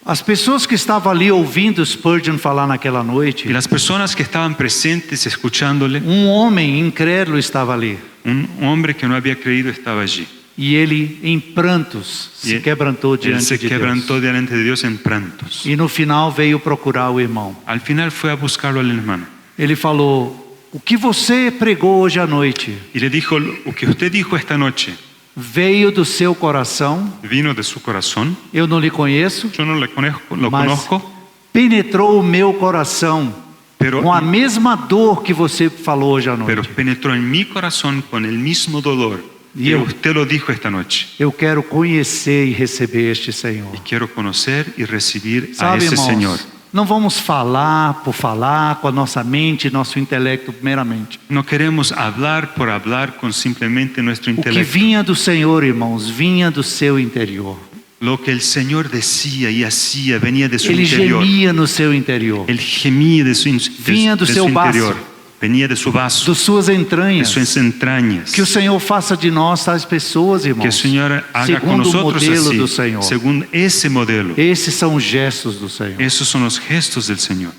As pessoas que estavam ali ouvindo Spurgeon falar naquela noite,
Y las personas que estaban presentes escuchándole,
homem incrédulo estava ali,
un hombre que no había creído estaba allí.
e ele em prantos se quebrantou
Él
diante
se
de
quebrantó
Deus.
delante de Dios en prantos.
E no final veio procurar o irmão.
Al final fue a buscarlo al hermano.
Ele falou: o que você pregou hoje à noite
Y le dijo, lo que usted dijo esta noche
veio do seu coração,
vino de su corazón.
eu não lhe conheço,
Yo no lo
mas
conozco,
penetrou o meu coração
pero,
com a mesma dor que você falou hoje à
pero
noite.
penetró en mi corazón con el mismo dolor
Y
que
yo-
usted lo dijo esta noche.
Eu quero conhecer e receber este Senhor.
Y quiero conocer y recibir a
Sabe,
ese
irmãos,
Señor.
não vamos falar por falar com a nossa mente e nosso intelecto primeiramente.
No queremos hablar por hablar con simplemente nuestro
O que
intelecto.
vinha do Senhor, irmãos, vinha do seu interior.
Lo que el Señor decía y hacía venía de su
Ele
interior.
gemia no seu interior,
Él gemía de su,
Vinha do
de
seu
su interior.
vaso.
Venía de su vaso,
das suas
de
entranhas.
sus entrañas.
Que o Senhor faça de nós tais pessoas,
Que el
irmãos,
Señor haga con
segundo o
nosotros
modelo
así,
do Senhor.
según ese modelo.
Esses são os gestos do Senhor.
Esos son los gestos del Señor.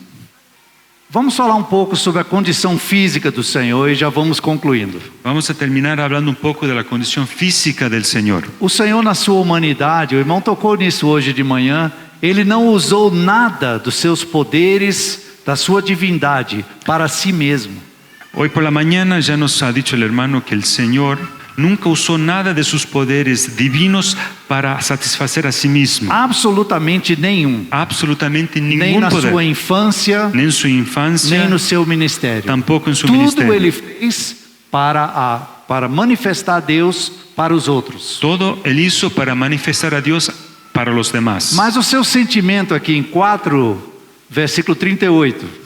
Vamos falar um pouco sobre a condição física do Senhor e já vamos concluindo.
Vamos a terminar hablando un poco de la condición física del Señor.
O Senhor, na sua humanidade, o irmão tocou nisso hoje de manhã, ele não usou nada dos seus poderes, da sua divindade, para si mesmo.
Hoy por la mañana ya nos ha dicho el hermano que el Señor nunca usó nada de sus poderes divinos para satisfacer a sí mismo.
Absolutamente nenhum.
Absolutamente
Nem
ningún
na sua
poder.
infância,
Ni en su infancia,
nem no seu ministério.
tampoco en su
Tudo
ministerio.
ele fez para manifestar Deus para os outros.
Todo él hizo para manifestar a Dios para los demás.
Mas o seu sentimento aqui em 4, versículo 38,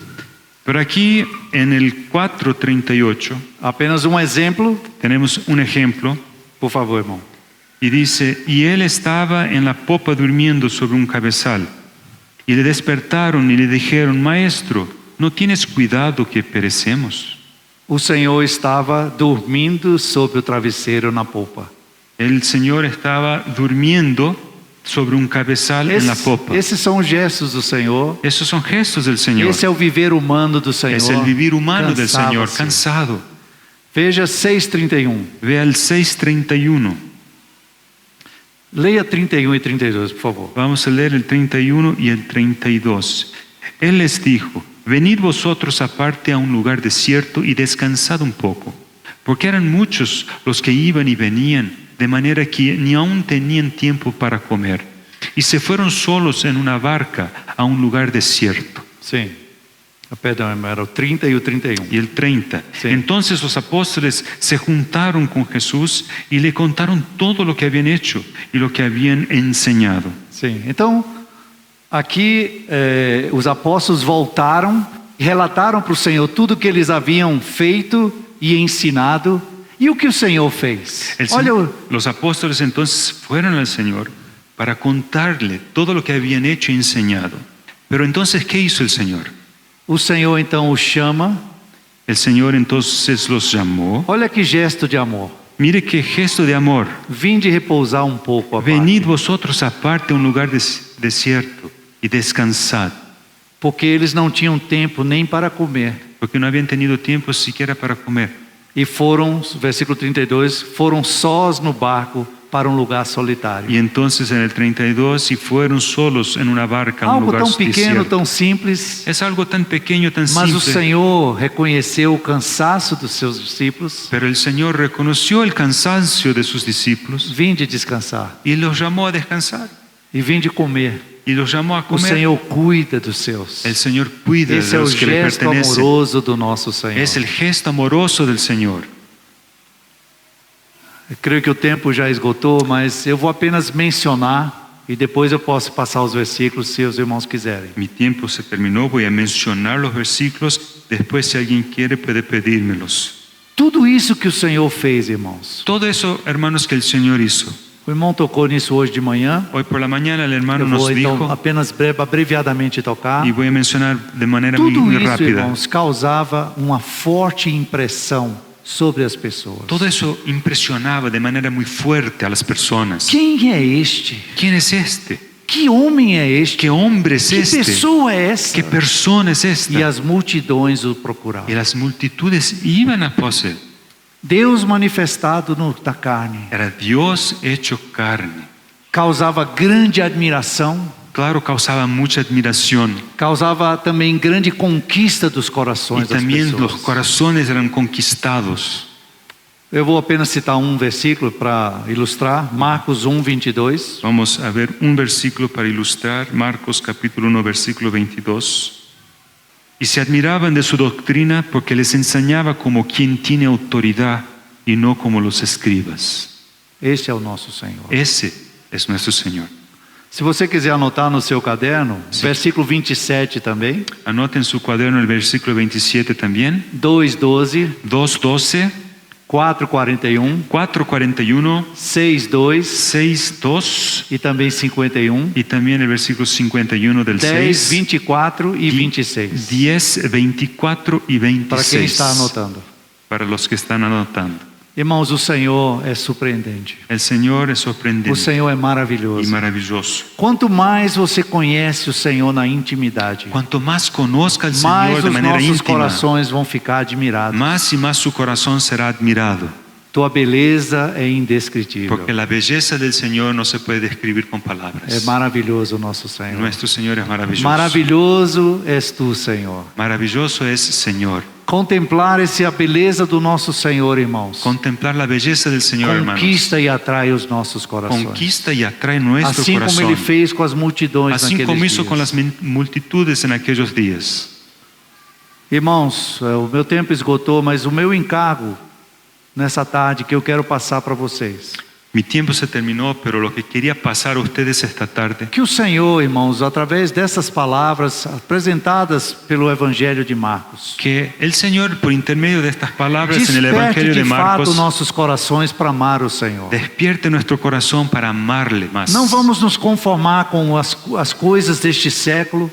Pero aquí en el 4:38
apenas um exemplo,
tenemos un ejemplo
por favor, irmão.
y dice, y él estaba en la popa durmiendo sobre un cabezal y le despertaron y le dijeron, maestro, ¿no tienes cuidado que perecemos?
O Senhor estava dormindo sobre o travesseiro na popa.
El Señor estaba durmiendo sobre un cabezal en la popa.
Esses são os gestos do Senhor.
Esos son gestos del Señor.
Esse é o viver humano do Senhor.
Es el vivir humano del Señor,
Cansava-se.
cansado.
Veja 6:31.
Vea el 6:31.
Leia 31 e 32, por favor.
Vamos a leer el 31 y el 32. Él les dijo, venid vosotros aparte a un lugar desierto y descansad un poco, porque eran muchos los que iban y venían, de manera que ni aún tenían tiempo para comer. Y se fueron solos en una barca a un lugar desierto.
Sim. Perdão, era o 30 e o 31.
Y el 30.
Sí.
Entonces los apóstoles se juntaron con Jesús y le contaron todo lo que habían hecho y lo que habían enseñado.
Sim. Então, aqui os apóstolos voltaram e relataram para o Senhor tudo que eles haviam feito e ensinado e o que o Senhor fez. Olha,
Los apóstoles entonces fueron al Señor para contarle todo lo que habían hecho y enseñado. Pero entonces, ¿qué hizo el Señor?
o Senhor então os chama.
El Señor entonces los llamó.
Olha que gesto de amor.
Mire qué gesto de amor.
Vinde repousar um pouco a
Venid
parte,
vosotros aparte a un lugar desierto y descansad,
porque eles não tinham tempo nem para comer.
porque no habían tenido tiempo siquiera para comer.
E foram, versículo 32, foram sós no barco para um lugar solitário.
Y entonces en el 32, y fueron solos en una barca a un
Algo
lugar
tão pequeno,
desierto.
tão simples,
Es algo tan pequeño, tan
mas o
simple.
Senhor reconheceu o cansaço dos seus discípulos.
Pero el Señor reconoció el cansancio de sus discípulos
Vinde descansar
y los llamó a descansar.
e vinde comer.
Y los llamó a
O
comer.
Senhor cuida dos seus.
El Señor cuida
Esse
de
é o
los que le
gesto
pertenecen.
amoroso do nosso Senhor.
Es el gesto amoroso del Señor.
Eu creio que o tempo já esgotou, mas eu vou apenas mencionar e depois eu posso passar os versículos se os irmãos quiserem.
Mi tiempo se terminó, voy a mencionar los versículos. Después, si alguien quiere, puede pedírmelos.
Tudo isso que o Senhor fez, irmãos.
Todo eso, hermanos, que el Señor hizo.
O irmão tocou nisso hoje de manhã.
Hoy por la mañana el hermano
Eu
nos
vou então
dijo,
apenas abreviadamente tocar.
y voy a mencionar de manera muy,
Tudo
muy
isso,
rápida.
irmãos, causava uma forte impressão sobre as pessoas.
Todo eso impresionaba de manera muy fuerte a las personas.
Quem é este?
¿Quién es este?
Que homem é este?
¿Qué hombre es
Que
este?
pessoa é essa?
¿Qué persona es
E
esta?
as multidões o
Y
procuravam.
las multitudes iban a pos de él.
Deus manifestado na carne
Era Dios hecho carne.
causava grande admiração,
claro, causaba mucha admiración.
Causava também grande conquista dos
Y
corações das
también los
pessoas.
corazones eran conquistados.
Eu vou apenas citar um versículo para ilustrar, Marcos 1:22.
Vamos a ver un versículo para ilustrar, Marcos capítulo 1, versículo 22. Y se admiraban de su doctrina porque les enseñaba como quien tiene autoridad y no como los escribas.
Este é o nosso Senhor.
Ese es nuestro Señor.
Se você quiser anotar no seu caderno, versículo 27 também,
Anoten en su cuaderno el versículo 27 también.
2:12,
2:12,
4:41,
4:41,
6:2
6:2
e também 51,
y también el versículo 51 del
10,
6.
24 e 26.
10, 24 y 26.
Para quem está anotando.
Para los que están anotando.
Irmãos, o Senhor é surpreendente.
El Señor es
O
sorprendente
Senhor é
y
maravilhoso.
maravilloso.
Quanto mais você conhece o Senhor na intimidade,
Cuanto más conozca al
mais
Señor de
os
manera
nossos
íntima,
corações vão ficar admirados.
más y más su corazón será admirado.
Tua beleza é indescritível.
Porque la belleza del Señor no se puede describir con
É
palabras.
maravilhoso o nosso Senhor.
Nuestro Señor es maravilloso.
Maravilhoso és tu, Senhor.
Maravilloso es Señor.
Contemplar a beleza do nosso Senhor, irmãos,
Contemplar la belleza del Señor, hermanos,
conquista e atrai os nossos corações.
conquista y atrae nuestro
Assim como
corazón.
Ele fez com as multidões
Así como
naqueles
hizo con
dias.
las multitudes en aquellos días.
Irmãos, o meu tempo esgotou, mas o meu encargo nessa tarde que eu quero passar para vocês.
Mi tiempo se terminó, pero lo que quería pasar a ustedes esta tarde,
Que o Senhor, irmãos, através dessas palavras apresentadas pelo Evangelho de Marcos,
que el Señor, por intermedio de estas palabras en el
desperte
Evangelio
de
de
fato
Marcos,
nossos corações para amar o Senhor.
despierte nuestro corazón para amarle más.
Não vamos nos conformar com as coisas deste século,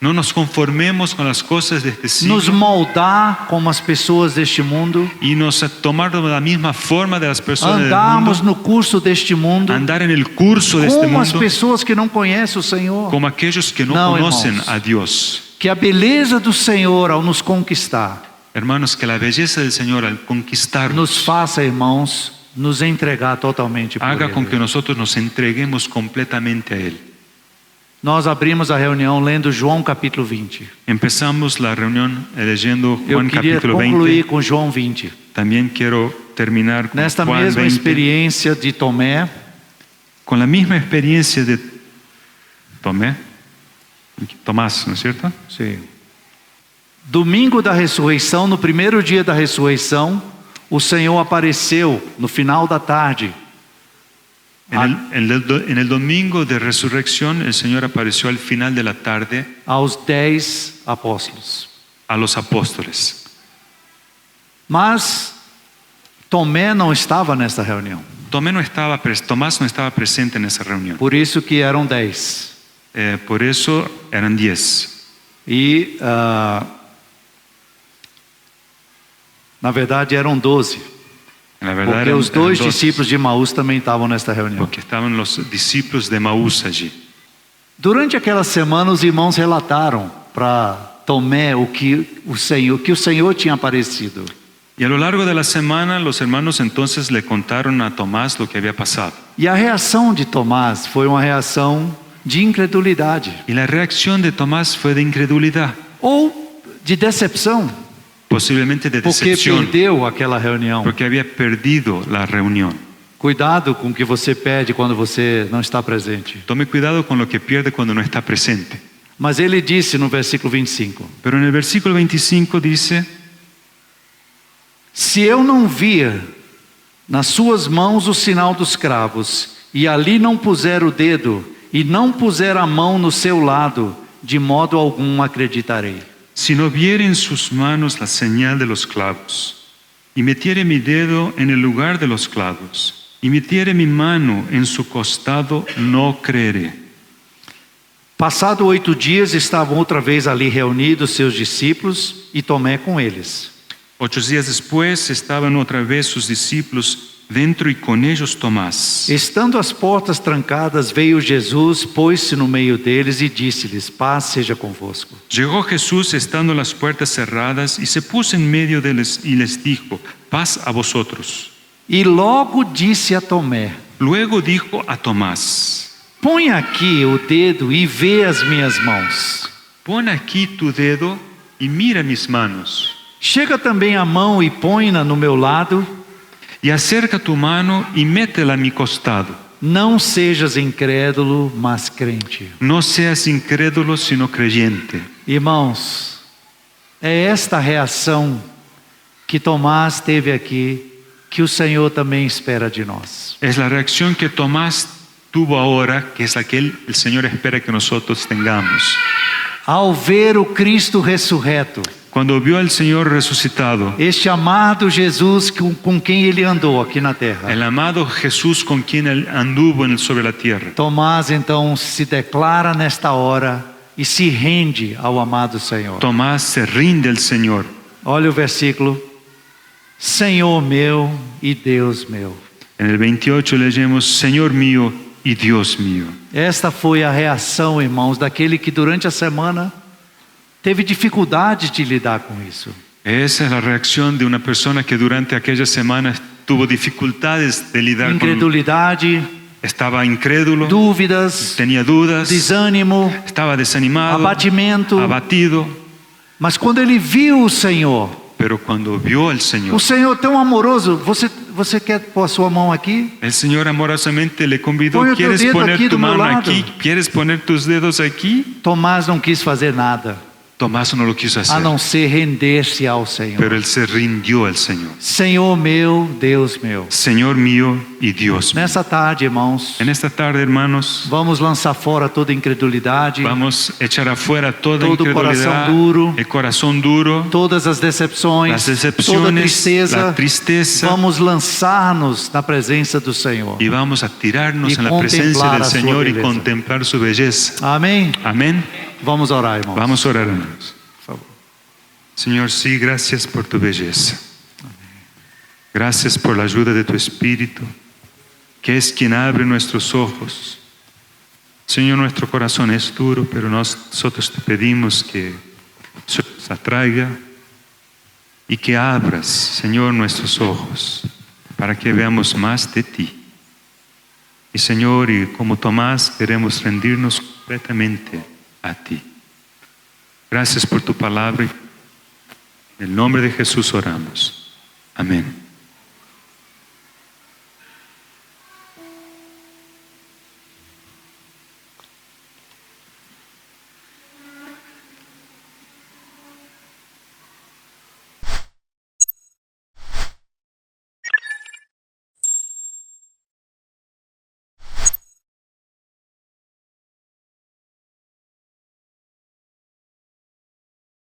No nos conformemos con las cosas de este siglo
nos moldar como as pessoas deste mundo,
y nos tomar de la misma forma de las personas del
andarmos
mundo,
no curso deste mundo,
andar en el curso de este
como as
mundo,
pessoas que não conhecem o Senhor.
como aquellos que no
No,
conocen
hermanos.
a Dios.
Que a beleza do Senhor ao nos conquistar,
Hermanos, que la belleza del Señor al conquistarnos
nos faça, irmãos, nos entregar totalmente por
haga con
Ele.
que nosotros nos entreguemos completamente a Él.
Nós abrimos a reunião lendo João capítulo 20.
Empezamos la reunión leyendo
Eu
Juan
queria
capítulo
concluir
20.
com João 20.
También quiero terminar con
Nesta
Juan
mesma
20,
experiência de Tomé,
con la misma experiencia de Tomás, ¿no es cierto?
sim. Domingo da ressurreição, no primeiro dia da ressurreição, o Senhor apareceu no final da tarde.
En el domingo de resurrección, el Señor apareció al final de la tarde
Aos 10 apóstolos.
a los apóstoles.
Mas Tomé não estava nesta reunião.
Tomás no estaba presente en esa reunión.
Por isso que eram 10.
Por eso eran 10.
E, na verdade, eram 12.
La verdad
Porque
eran,
os dois
eran 12,
discípulos de Maús também estavam nesta reunião.
porque estaban los discípulos de Maús allí.
Durante aquela semana, os irmãos relataram para Tomé o que o Senhor tinha aparecido.
Y a lo largo de la semana, los hermanos entonces le contaron a Tomás lo que había pasado.
E a reação de Tomás foi uma reação de incredulidade
Y la reacción de Tomás fue de incredulidad,
ou de decepção,
posiblemente de
porque
decepción,
perdeu aquela reunião.
porque había perdido la reunión.
Cuidado com o que você perde quando você não está presente.
Tome cuidado con lo que pierde cuando no está presente.
Mas ele disse no versículo 25:
Pero en el versículo 25 dice:
se eu não vir nas suas mãos o sinal dos cravos, e ali não puser o dedo, e não puser a mão no seu lado, de modo algum acreditarei.
si no viere en sus manos la señal de los clavos, y metiere mi dedo en el lugar de los clavos, y metiere mi mano en su costado, no creeré.
Passado 8 dias, estavam outra vez ali reunidos seus discípulos e Tomé com eles.
8 días después estaban otra vez sus discípulos dentro y con ellos Tomás.
Estando as portas trancadas, veio Jesus, pôs-se no meio deles e disse-lhes: paz seja convosco.
Llegó Jesús estando las puertas cerradas y se puso en medio de ellos y les dijo: paz a vosotros.
E logo disse a Tomé:
Luego dijo a Tomás:
Põe aqui o dedo e vê as minhas mãos.
Pon aquí tu dedo y mira mis manos.
Chega também a mão e põe-na no meu lado.
Y acerca tu mano y métela a mi costado.
Não sejas incrédulo, mas crente.
No seas incrédulo, sino creyente.
Irmãos, é esta reação que Tomás teve aqui, que o Senhor também espera de nós.
Es la reacción que Tomás tuvo ahora, que es la que el Señor espera que nosotros tengamos.
Ao ver o Cristo ressurreto,
Cuando vio al Señor resucitado,
este amado Jesus com quem ele andou aqui na terra,
el amado Jesús con quien él anduvo sobre la tierra,
Tomás então se declara nesta hora e se rende ao amado Senhor.
Tomás se rinde al Señor.
Olha o versículo: Senhor meu e Deus meu.
En el 28 leemos, Señor mío y Dios mío.
Esta foi a reação, irmãos, daquele que durante a semana teve dificuldade de lidar com isso.
Esa es la reacción de una persona que durante aquella semana tuvo dificultades de lidar con...
Incredulidade,
Estaba incrédulo,
dúvidas,
tenía dudas,
desânimo,
estaba desanimado,
abatimento.
abatido.
Mas quando ele viu o Senhor,
Pero cuando vio al
o
Señor,
Senhor tão amoroso, você quer pôr a sua mão aqui?
el Señor amorosamente le convidó,
Pon o teu
¿quieres
dedo
poner
aquí
tu
do meu
mano
lado.
aquí? ¿Quieres poner tus dedos aquí?
Tomás não quis fazer nada,
Tomás no lo quiso
a
hacer,
não ser render-se ao Senhor.
pero él se rindió al Señor.
Senhor meu, Deus meu.
Señor mío y Dios mío.
Nessa tarde, irmãos,
En esta tarde, hermanos,
vamos lançar fora toda incredulidade,
vamos a echar afuera toda
todo
incredulidad,
corazón duro,
el corazón duro,
todas as decepções,
las
toda
decepciones,
tristeza.
la tristeza,
Vamos lançar-nos na presença do Senhor.
y vamos a tirarnos
Y
en la presencia
contemplar
del
a su
Señor y
belleza.
contemplar su belleza.
Amém?
Amén.
Vamos orar, irmãos.
Vamos a orar, hermanos.
Por favor.
Señor, sí, gracias por tu belleza. Gracias por la ayuda de tu Espíritu, que es quien abre nuestros ojos. Señor, nuestro corazón es duro, pero nosotros te pedimos que se nos atraiga y que abras, Señor, nuestros ojos para que veamos más de ti. Y Señor, y como Tomás, queremos rendirnos completamente a ti. Gracias por tu palabra. En el nombre de Jesús oramos. Amén.